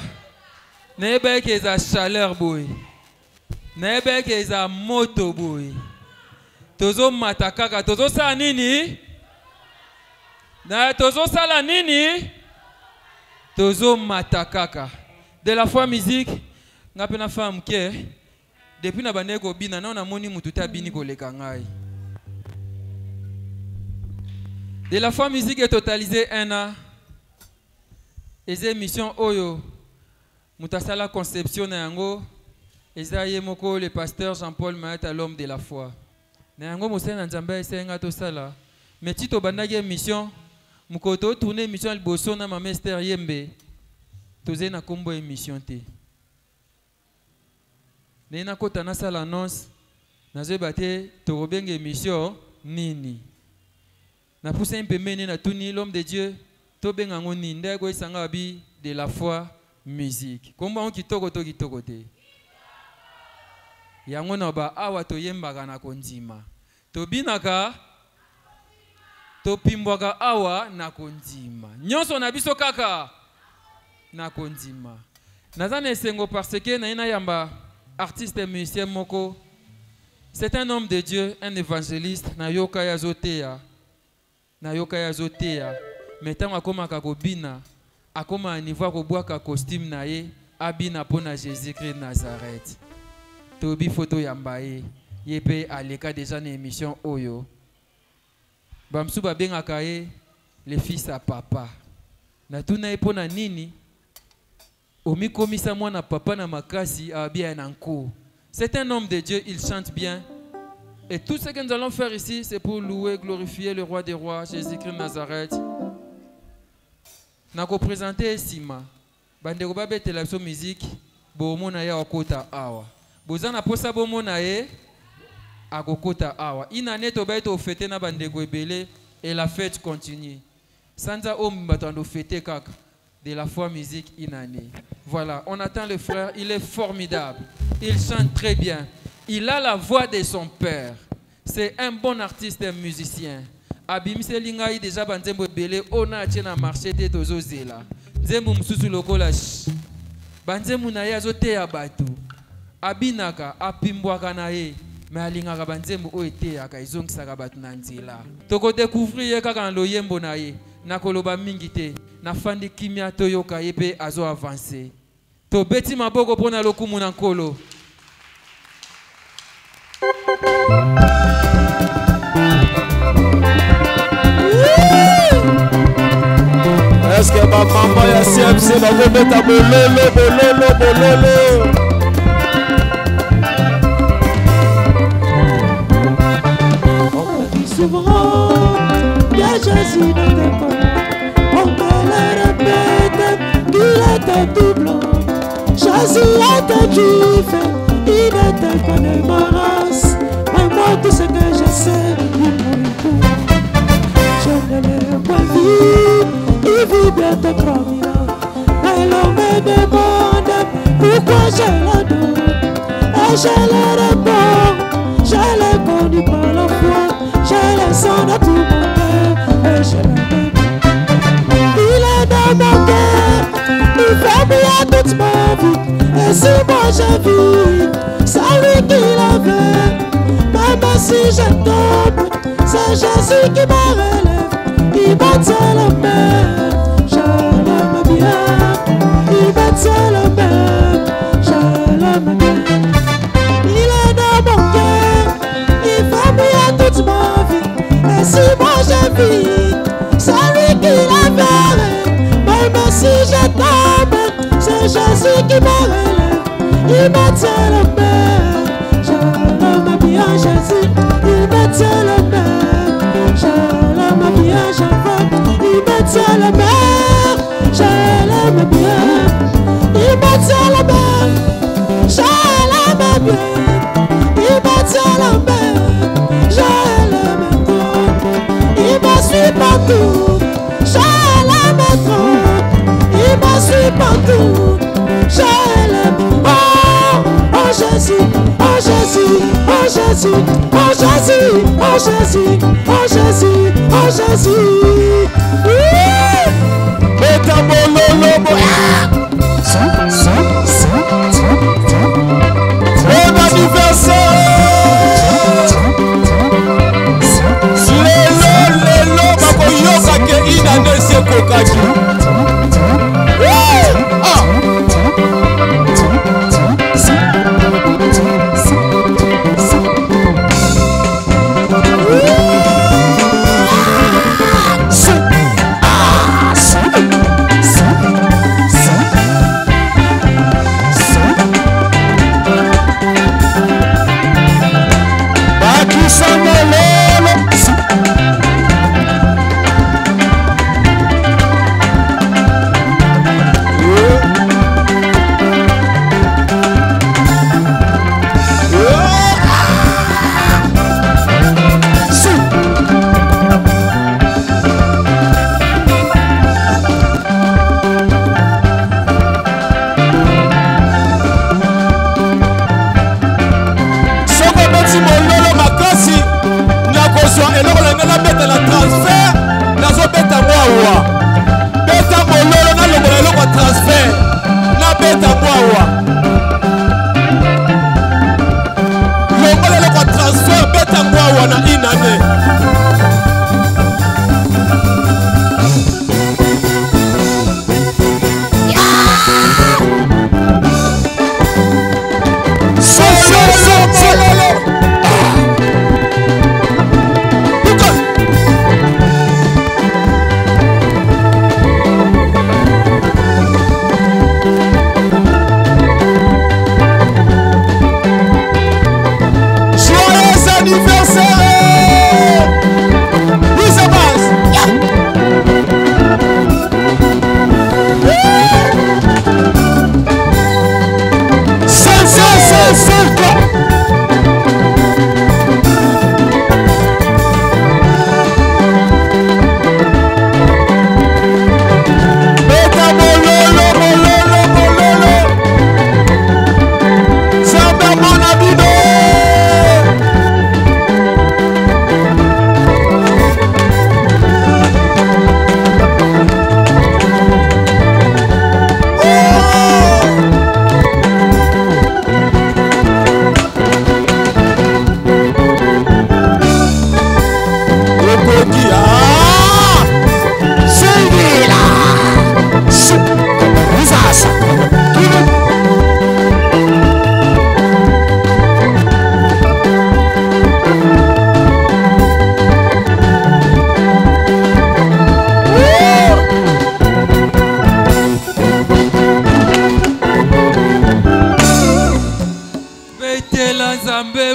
N'ayez que la chaleur boy. N'ayez que la moto boy. Tozo matakaka, tozo sa nini? Na tozo sa la nini? Tozo matakaka. De la foi musique, n'a pas na femme qui depuis na bande ko bina na moni mutu ta bini ko leka ngai. De la foi musique est totalisé 1 an. Les émissions Oyo Mutasala conception na yango Ezaye moko le pasteur Jean-Paul Maata l'homme de la foi. Na yango mosena nzambe esenga to sala. Mais tito bandaki émission mukoto tourner émission liboso na mama Esther Yembe. Toze na kombo émission te. Nena kota na sala annonce nazo bate to robenge émission nini. Na pousse un peu mene na tuni l'homme de Dieu to benga ngoni ndego isanga bi de la foi musique. Komba on kitoko to kitoko te. Yango na ba awa to yembaka na konzima. To binaka to pimbwaka awa na konzima. Nyonso na biso kaka na konzima. Nazane sengo parce que na ina yamba artiste et musicien moko. C'est un homme de Dieu, un évangéliste na yoka ya zotea. Na yoka ya zotea. Metango akoma kakobina. Akoma anivoa kobwaka costume na ye. Abina pona Jésus-Christ Nazareth. Tobi photo yambaye. Yepe aleka déjà na émission Oyo. Bamsu babengaka ye le fils à papa. Na tuna epona nini? Omi komisa mwana papa na makasi abia nanko. C'est un homme de Dieu, il chante bien. Et tout ce que nous allons faire ici, c'est pour louer, glorifier le roi des rois, Jésus-Christ Nazareth. Nako présenter Sima. Bandeko babete la musique, bomona ya okota awa. Bozana posa bomona ye akokota awa. Inane to baito fêter na bandeko ebele et la fête continue. Sanza om batando fêter kaka de la foi musique inane. Voilà, on attend le frère, il est formidable. Il chante très bien. Il a la voix de son père. C'est un bon artiste et musicien. Abimse lingai déjà banzembo belé ona tena marché te tozo zela. Nzembo mususu lokola banzemu na yazo te ya batu. Abinaka apimbwaka na ye. Mais alingaka banzembo o ete ya ka izongisaka batu na nzela. Toko découvrir kaka loyembo na ye. Na koloba mingi te. Na fandi kimia toyoka yepe azo avancer. To beti maboko pona lokumu na nkolo. Est-ce que ma maman ya CMC va vous mettre à bololo, bololo, bololo? On dit souvent que Jésus n'était pas. On me le répète qu'il était tout blanc. Jésus était juif, il n'était pas de ma race. Mais moi tout ce que je sais, il mourit pour. Je ne l'ai pas vu. Il vit bientôt 3000 ans. Et l'on me demande pourquoi je l'adore. Et je le réponds, je l'ai connu par la foi. Je le sens dans tout mon cœur. Et je l'aime. Il est dans mon cœur. Il fait bien toute ma vie. Et si moi je vis, c'est lui qui l'avait. Même si je tombe, c'est Jésus qui me relève. Il me tient la main. Je l'aime bien, il me tient la main. je t'aime, c'est Jésus qui me relève, il me tient la main. Je l'aime bien Jésus, il me tient la main. Je l'aime bien Jésus, il me tient la main. Je l'aime bien, il me tient la main. Je l'aime bien, il me tient la main. Je l'aime trop, il me suit partout. Je l'aime trop, il me suit partout. Je l'aime, oh Jésus, oh Jésus, oh Jésus, oh Jésus, oh Jésus, oh Jésus, oh Jésus. Bon anniversaire. Lelo bakoyoka ke inane sekokaki.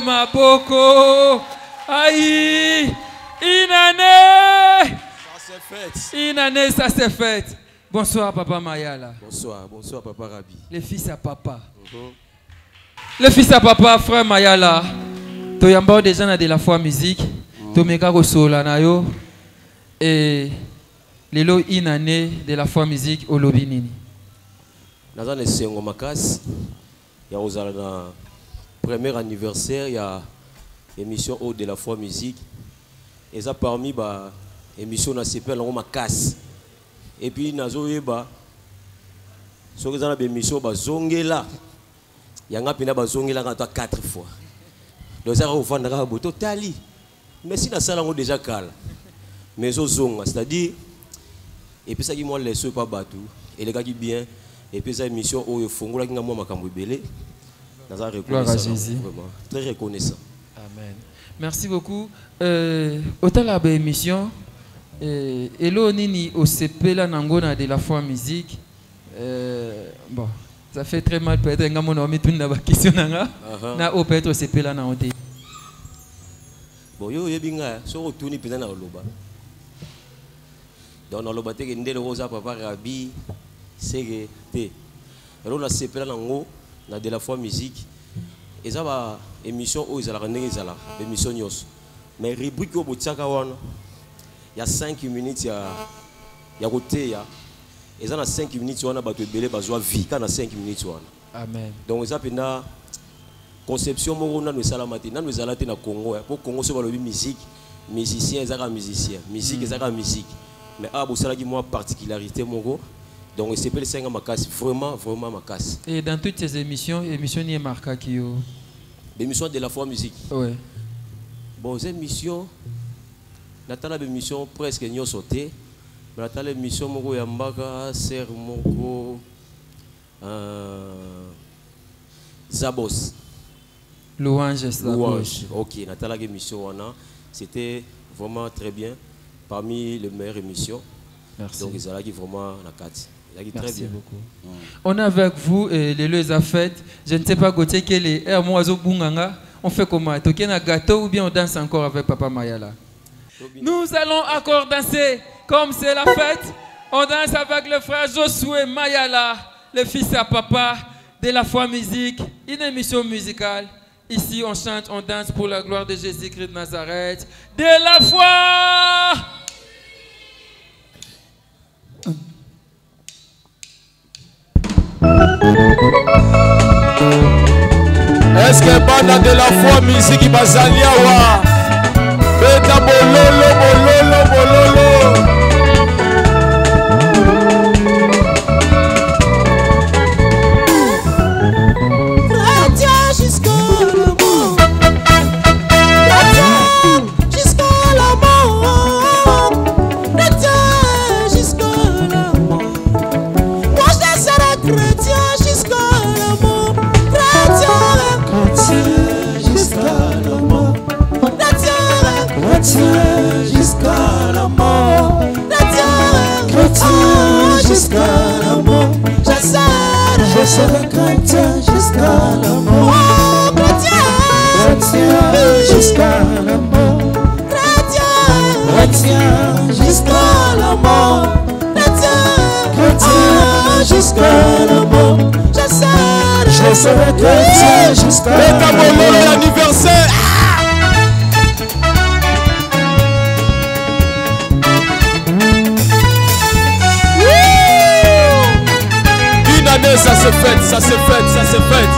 Maboko. Aïe. Une année. Ça s'est fait. Une année, ça s'est fait. Bonsoir, Papa Mayala. Bonsoir, bonsoir, Papa Rabi. Le fils à papa. Le fils à papa, frère Mayala. Toyamba déjà na de la foi musique. Tomeka kosola na yo. Et lelo une année de la foi musique au Lobinini. Naza ne sengo makasi. Ya ozala na premier anniversaire ya émission Au de la foi musique. Et ça parmi ba émission na s'appelle on makasi. Et puis nazo yeba so que na émission ba zongela. Yanga pina ba zongela ngata 4 fois. Donc ça va vendre ka boto tali. Mais si na sala ngo déjà kala. Mais zo zonga, c'est-à-dire et puis ça qui moi laisse pas batou et les gars qui bien et puis ça émission au fongola qui nga moi makambo belé. Naza reconnaissant vraiment très reconnaissant. Amen. Merci beaucoup. Autant la émission et là nini au CP la nangona de la foi musique Bon, ça fait très mal peut-être que mon ami tourne la question na o peut-être c'est là na onté. Bon yo yebinga so retourner pena na loba. Donc na loba te ndele rosa papa rabi c'est te. Alors la c'est là nango na de la foi musique. Et ça va émission où ils allaient rendre ils allaient émission nyos. Mais rubrique au bout de chaque one. Il y a 5 minutes il y a côté ya. Et ça, dans 5 minutes, on a battu belé, besoin vie. Quand on a 5 minutes, amen. Donc, ça, c'est la conception, nous avons salaté, nous avons salaté au Congo. Pour Congo, c'est la musique, musicien, ils ont musicien, musique, ils ont musique. Mais ah, vous savez, moi, particularité, mon donc, c'est pas le 5 ma casse, vraiment, vraiment ma casse. Et dans toutes ces émissions, il y a marqué qui est. L'émission de la foi musique. Oui. Bon, cette émission, la émission presque n'y sauté. Mais la émission moko yambaka ser moko Zabos. Louange Zabos. Ok, Natala émission wana, c'était vraiment très bien, parmi les meilleures émissions. Merci. Donc ils allaient vraiment la carte. Merci beaucoup. On est avec vous et les lieux à fête. Je ne sais pas Gauthier quel est Hermoiseau Bunganga. On fait comment? Toquer un gâteau ou bien on danse encore avec Papa Mayala? Nous allons encore danser. Comme c'est la fête, on danse avec le frère Josué Mayala, le fils à papa de la foi musique, une émission musicale. Ici, on chante, on danse pour la gloire de Jésus-Christ de Nazareth, de la foi. Est-ce que banda de la foi musique bazaliawa? Beta bololo bololo bololo. Jusqu'à la mort, chrétien jusqu'à la mort, je serai chrétien jusqu'à la mort, chrétien jusqu'à la mort, chrétien jusqu'à la mort, chrétien jusqu'à la mort, je serai chrétien jusqu'à la mort. L'anniversaire. Ça se fête, ça se fête, ça se fête.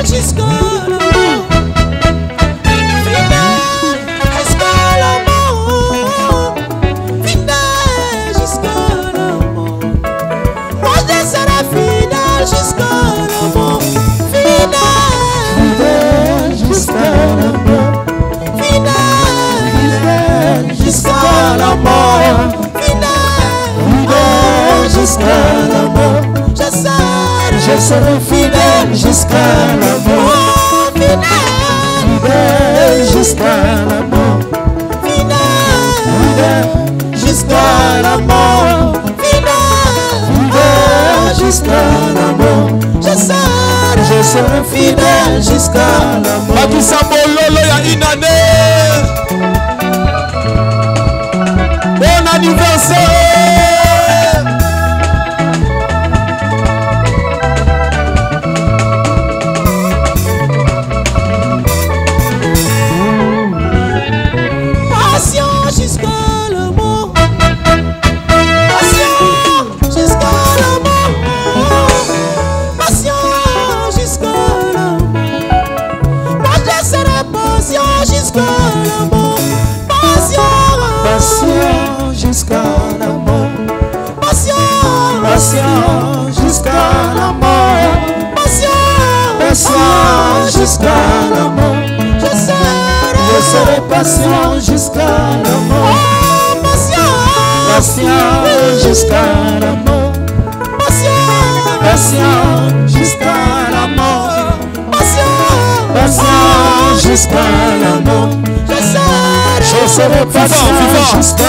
Fidèle jusqu'à la mort, fidèle jusqu'à la mort, fidèle jusqu'à la mort. Moi je serai fidèle jusqu'à la mort, fidèle jusqu'à la mort, fidèle jusqu'à la mort, fidèle jusqu'à la mort, je serai fidèle jusqu'à la mort, fidèle jusqu'à la mort, fidèle jusqu'à la mort, fidèle jusqu'à la mort, je serai fidèle jusqu'à la mort. Bakisambololo ya une année. Bon anniversaire. Passion jusqu'à la mort, passion jusqu'à la mort, passion jusqu'à la mort. Moi je serai passion jusqu'à la mort, passion jusqu'à la mort, passion jusqu'à la mort, passion jusqu'à la mort, je serai patient jusqu'à la mort, patient jusqu'à la mort, patient jusqu'à la mort, patient jusqu'à la mort, je serai patient jusqu'à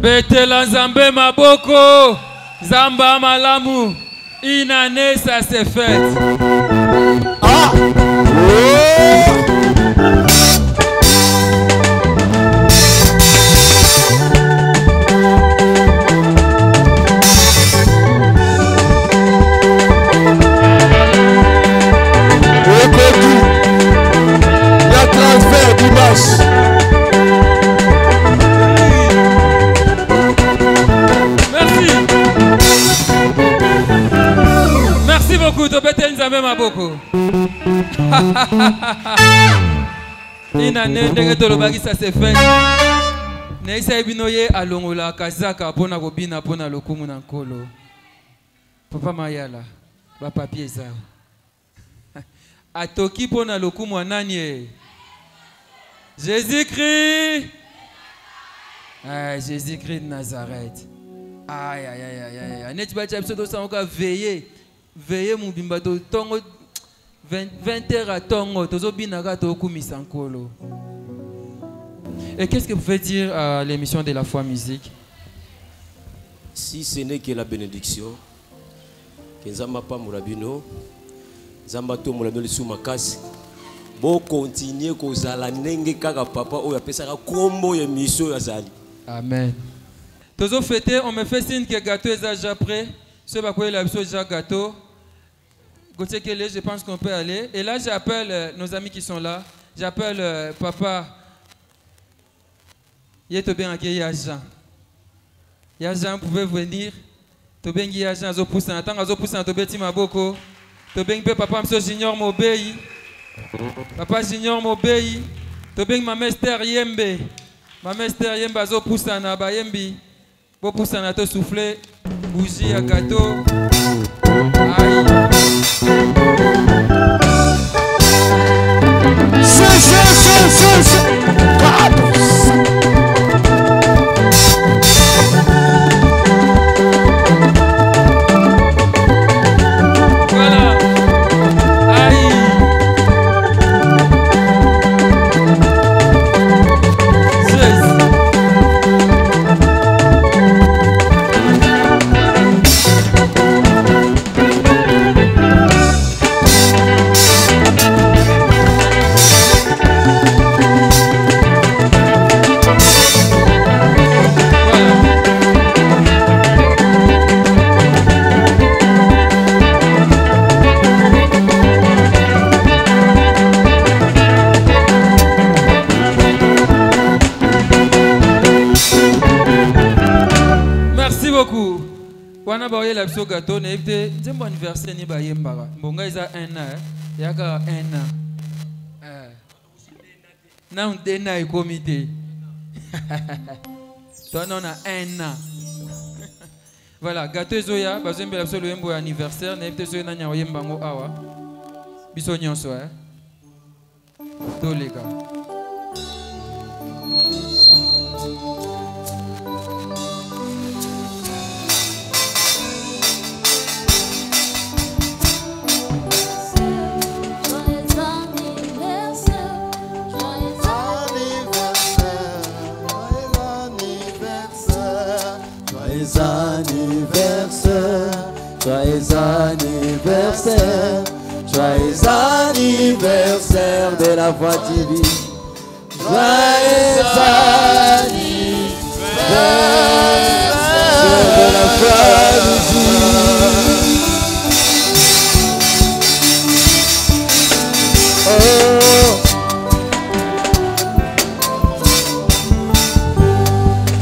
Betela Nzambe Maboko, Zamba Malamu, une année ça s'est fait. Ah! Oh! Ina ndenge tolobaki ça se fait. Neisa binoye alongola kazaka pona kobina pona lokumu na nkolo. Papa Mayala, ba papier ça. Atoki pona lokumu ananie. Jésus-Christ. Ah, Jésus-Christ de Nazareth. Aïe aïe aïe aïe aïe. Net ba tchapso to sa oka veiller. Veiller mon bimba to tongo 20 heures à tongo tozo binaka to kumisa nkolo. Et qu'est-ce que vous pouvez dire à l'émission de la foi musique? Si ce n'est que la bénédiction, que Nzamba pa Mourabino, Nzamba to Mourabino sous ma casse, bon continuer kozala nenge kaka papa oya pesaka kombo ya mission ya zali. Amen. Tozo fêter, on me fait signe que gâteau est déjà prêt. Ce va quoi la déjà gâteau. Gauthier Kelly, je pense qu'on peut aller. Et là, j'appelle nos amis qui sont là. J'appelle papa. Il est bien accueilli à Jean. Il y a Jean, vous pouvez venir. Tu bien qui a Jean, zo poussa. Tant que zo poussa, tu bien Timaboko. Tu bien que papa me junior m'obéit. Papa junior m'obéit. Tu bien ma mère Yembe. Ma mère Yembe zo poussa na ba Yembi. Bo poussa na to souffler. Bougie à gâteau. Aïe. Voilà. Aïe. Merci beaucoup. Wana ba yela biso gâteau na ebite nzembo anniversaire ni ba yembaka. Mbonga iza 1 an. Yaka 1 an. Na ndena comité. Toi on a 1 an. Voilà, gâteau zoya, bazembe la biso le yembo anniversaire na ebite zoya na nya yembango awa. Biso nyonso Tolega. Joyeux anniversaire, joyeux anniversaire de la Voix TV. Joyeux anniversaire de la Voix TV.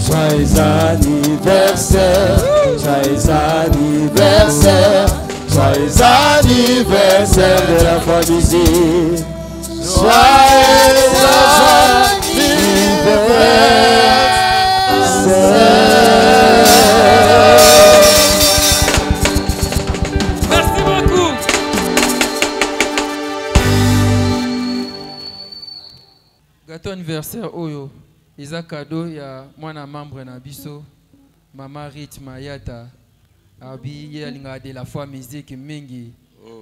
Joyeux anniversaire, joyeux anniversaire, joyeux anniversaire de la foi musique. Joyeux anniversaire. Merci beaucoup. Gâteau anniversaire Oyo. Isa cadeau ya mwana membre na biso Mama Rich Mayata abi ye alinga de la foi musique mingi.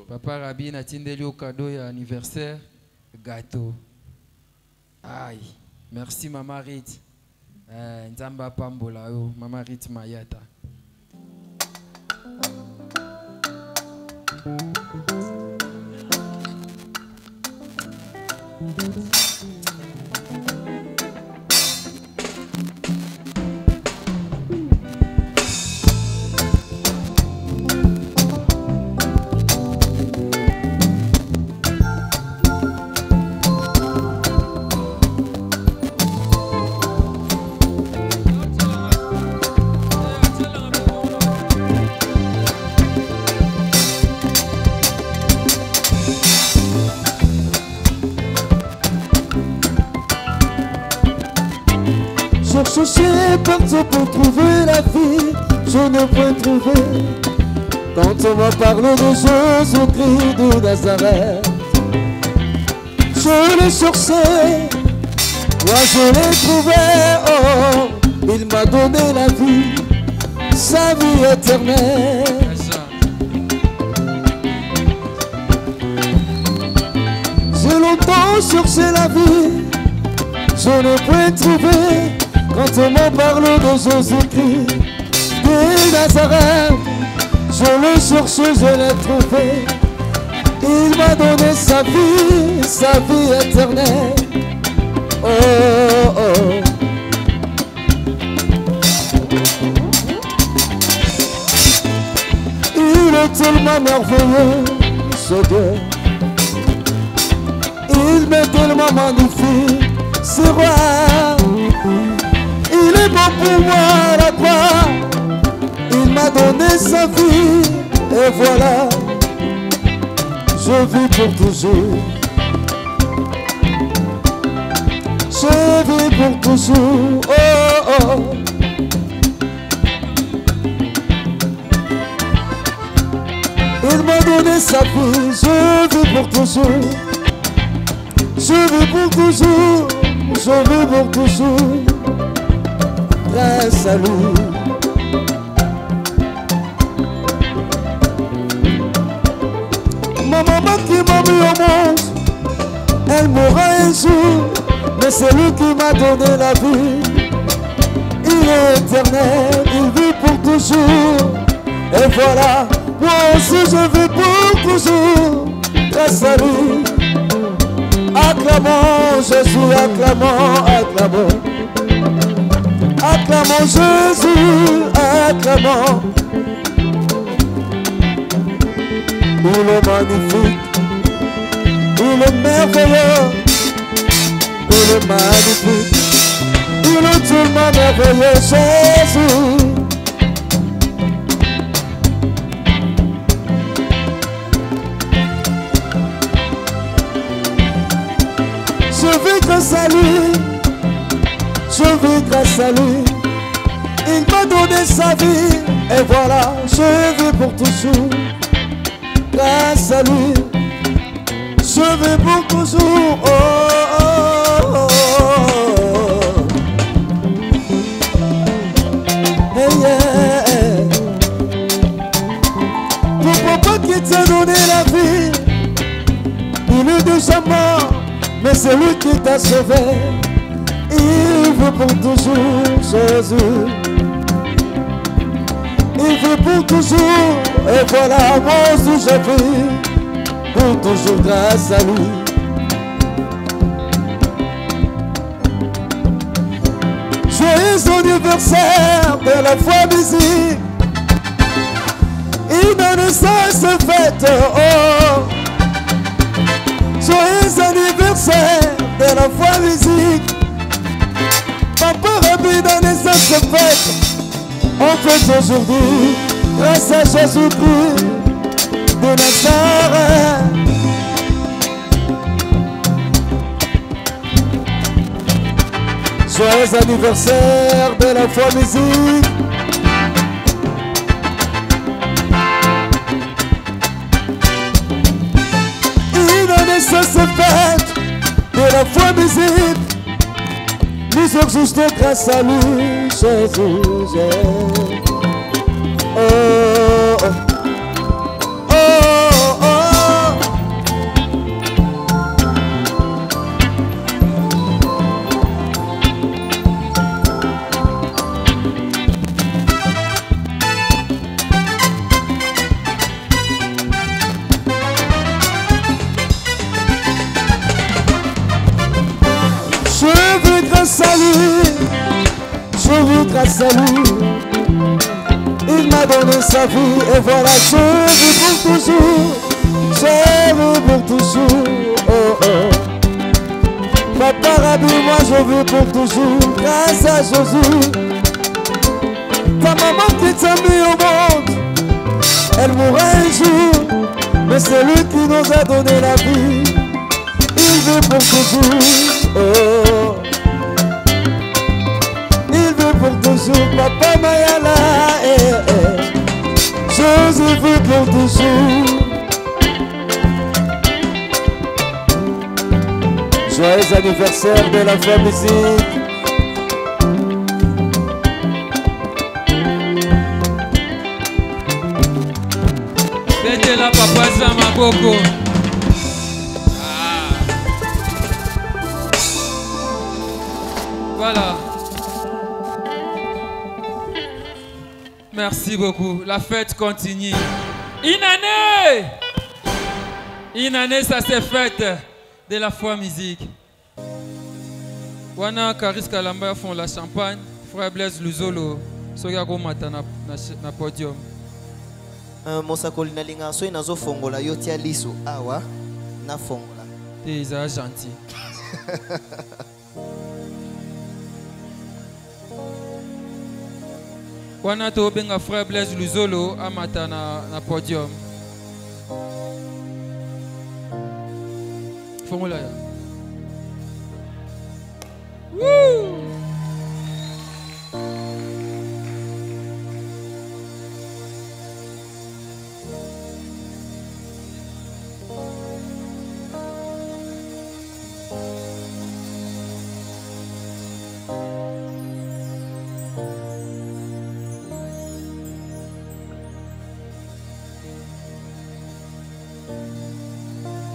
Papa Rabi na tindeli au cadeau ya anniversaire gâteau. Aïe, merci Mama Rich. Nzamba pambola yo Mama Rich Mayata. toujours cherché partout pour trouver la vie, je ne peux trouver. Quand on m'a parlé de Jésus-Christ de Nazareth, je l'ai cherché, moi je l'ai trouvé, oh, il m'a donné la vie, sa vie éternelle. J'ai longtemps cherché la vie, je ne peux trouver. Quand on m'en parle de Jésus-Christ de Nazareth, je le cherche, je l'ai trouvé. Il m'a donné sa vie éternelle. Oh, oh. Il est tellement merveilleux, ce Dieu. Il m'est tellement magnifique, ce roi. Il est bon pour moi à la croix. Il m'a donné sa vie, et voilà, je vis pour toujours. Je vis pour toujours, oh oh. Il m'a donné sa vie, je vis pour toujours. Je vis pour toujours, je vis pour toujours. Grâce à lui. Ma maman qui m'a mis au monde, elle mourra un jour, mais c'est lui qui m'a donné la vie. Il est éternel, il vit pour toujours. Et voilà, moi aussi je vis pour toujours. Grâce à lui. Acclamons Jésus, acclamons, acclamons. Acclamons Jésus, acclamons. Il est magnifique, il est merveilleux, il est magnifique, il est tellement merveilleux, Jésus. Je vis grâce à lui, je vis grâce à lui. Il m'a donné sa vie, et voilà, je vis pour toujours. Grâce à lui, je vis pour toujours. Oh, oh, oh, oh. Hey, yeah. Ton papa qui t'a donné la vie, il est déjà mort, mais c'est lui qui t'a sauvé. Il veut pour toujours, Jésus. Il veut pour toujours, et voilà, moi aussi je vis pour toujours grâce à lui. Joyeux anniversaire de la foi musique, une naissance faite, oh. Joyeux anniversaire de la foi musique, papa Rabbi de naissance faite. On fait aujourd'hui, grâce à Jésus-Christ de Nazareth. Joyeux anniversaire de la foi musique. Une naissance faite de la foi musique. Nous sommes juste grâce à lui, Jésus. Oh, oh, oh, oh. Je veux grâce à lui, je veux grâce à lui. Il m'a donné sa vie et voilà, je vis pour toujours. Je vis pour toujours, oh oh. Papa Rabbi, moi je vis pour toujours, grâce à Jésus. Ta maman qui t'a mis au monde, elle mourra un jour, mais c'est lui qui nous a donné la vie. Il vit pour toujours, oh. Il joyeux anniversaire de la foi musique. Bête la papa Zamaboko. Voilà. Merci beaucoup. La fête continue. Une année, ça s'est faite de la foi musique. Wana Karis Kalamba font la champagne. Frère Blaise Luzolo. Soyago mata na podium. Mosakoli na linga so inazo fongola yotia liso awa na fongola. T'es gentil. Wana to benga frère Blaise Luzolo amata na podium. Fongola ya. Woo!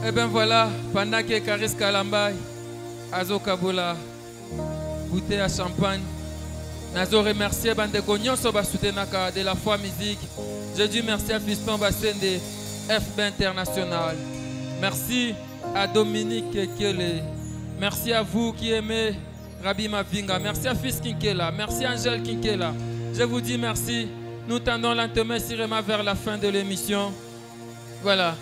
Et bien voilà, pendant que Karis Kalamba, Azo Kabola, goûter à champagne, Nazo remercier Bande Gognon Soba Soutenaka de la foi musique. Je dis merci à Fiston Bassin de FB International. Merci à Dominique Kele. Merci à vous qui aimez Rabbi Mavinga. Merci à Fils Kinkela. Merci à Angèle Kinkela. Je vous dis merci. Nous tendons lentement Sirema vers la fin de l'émission. Voilà.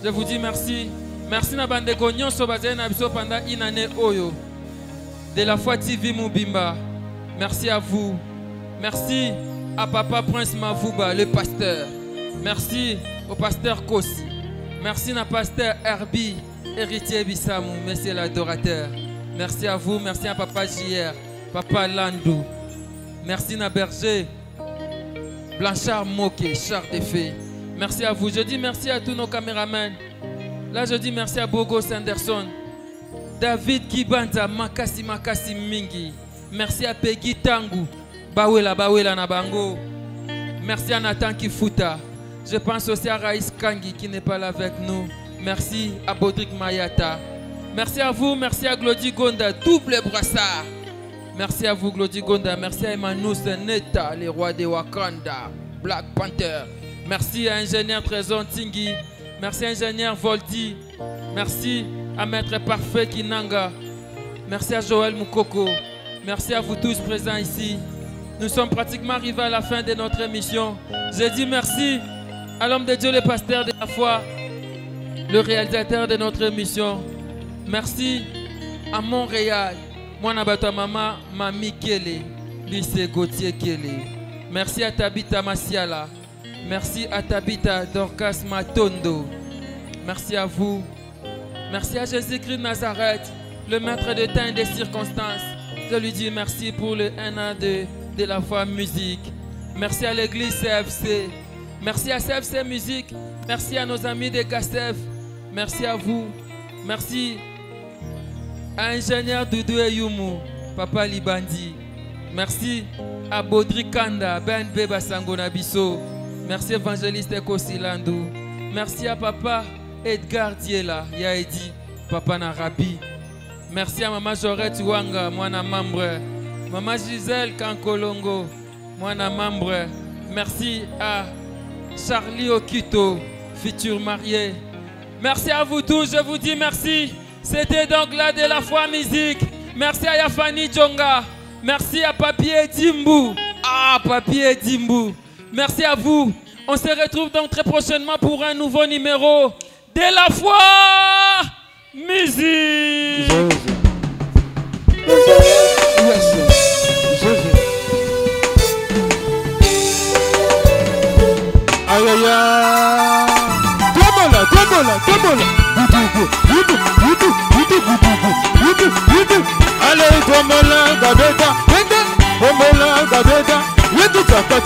Je vous dis merci. Merci na bande Gognon Sobazen Abiso pendant une année Oyo de la foi TV Moubimba. Merci à vous. Merci à Papa Prince Mavouba, le pasteur. Merci au pasteur Kossi. Merci na pasteur Herbie, héritier Bissamou, monsieur l'adorateur. Merci à vous. Merci à Papa JR, Papa Landou. Merci na berger Blanchard Moké, Char de Fées. Merci à vous. Je dis merci à tous nos caméramans. Là, je dis merci à Bogo Sanderson, David Kibanza, Makasi Mingi. Merci à Peggy Tangu, Bawela Nabango. Merci à Nathan Kifuta. Je pense aussi à Raïs Kangi qui n'est pas là avec nous. Merci à Bodrick Mayata. Merci à vous. Merci à Glody Gonda, double brassard. Merci à vous, Glody Gonda. Merci à Emmanuel Neta, les rois de Wakanda, Black Panther. Merci à Ingénieur Trésor Tingui. Merci à Ingénieur Voldi. Merci à Maître Parfait Kinanga. Merci à Joël Moukoko. Merci à vous tous présents ici. Nous sommes pratiquement arrivés à la fin de notre émission. Je dis merci à l'homme de Dieu, le pasteur de la foi, le réalisateur de notre émission. Merci à Montréal, moi Nabato Mama, Mami Kele, lycée Gauthier Kele. Merci à Tabita Masiala. Merci à Tabita Dorcas Matondo. Merci à vous. Merci à Jésus-Christ de Nazareth, le maître de temps et des circonstances. Je lui dis merci pour le 1 an de la foi musique. Merci à l'église CFC. Merci à CFC Musique. Merci à nos amis de GACEF. Merci à vous. Merci à ingénieur Doudou Yumu, Papa Libandi. Merci à Bodri Kanda, Ben Beba Sangona Bisso. Merci évangéliste Ekosilandou. Merci à Papa Edgar Diela, Yaedi, Papa Narabi. Merci à Maman Jorette Wanga, Moana membre. Maman Gisèle Kankolongo, Moana membre. Merci à Charlie Okito, futur marié. Merci à vous tous, je vous dis merci. C'était donc là de la foi musique. Merci à Yafani Djonga. Merci à Papier Dimbu. Ah, Papier Dimbu. Merci à vous. On se retrouve donc très prochainement pour un nouveau numéro de la foi musique. Aïe aïe aïe. Tomola. Allez, tomola, gabeta, tomola, gabeta, yetu chaka,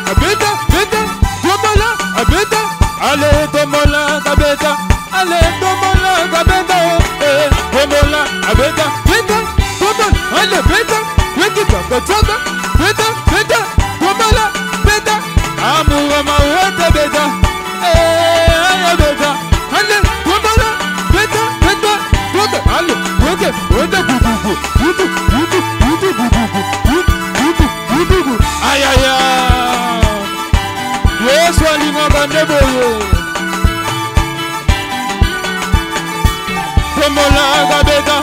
gabeta, tomola, gabeta, allez, tomola, gabeta, tomola, gabeta, tomola, gabeta. Yesu alingaka nde boye tombolaka beka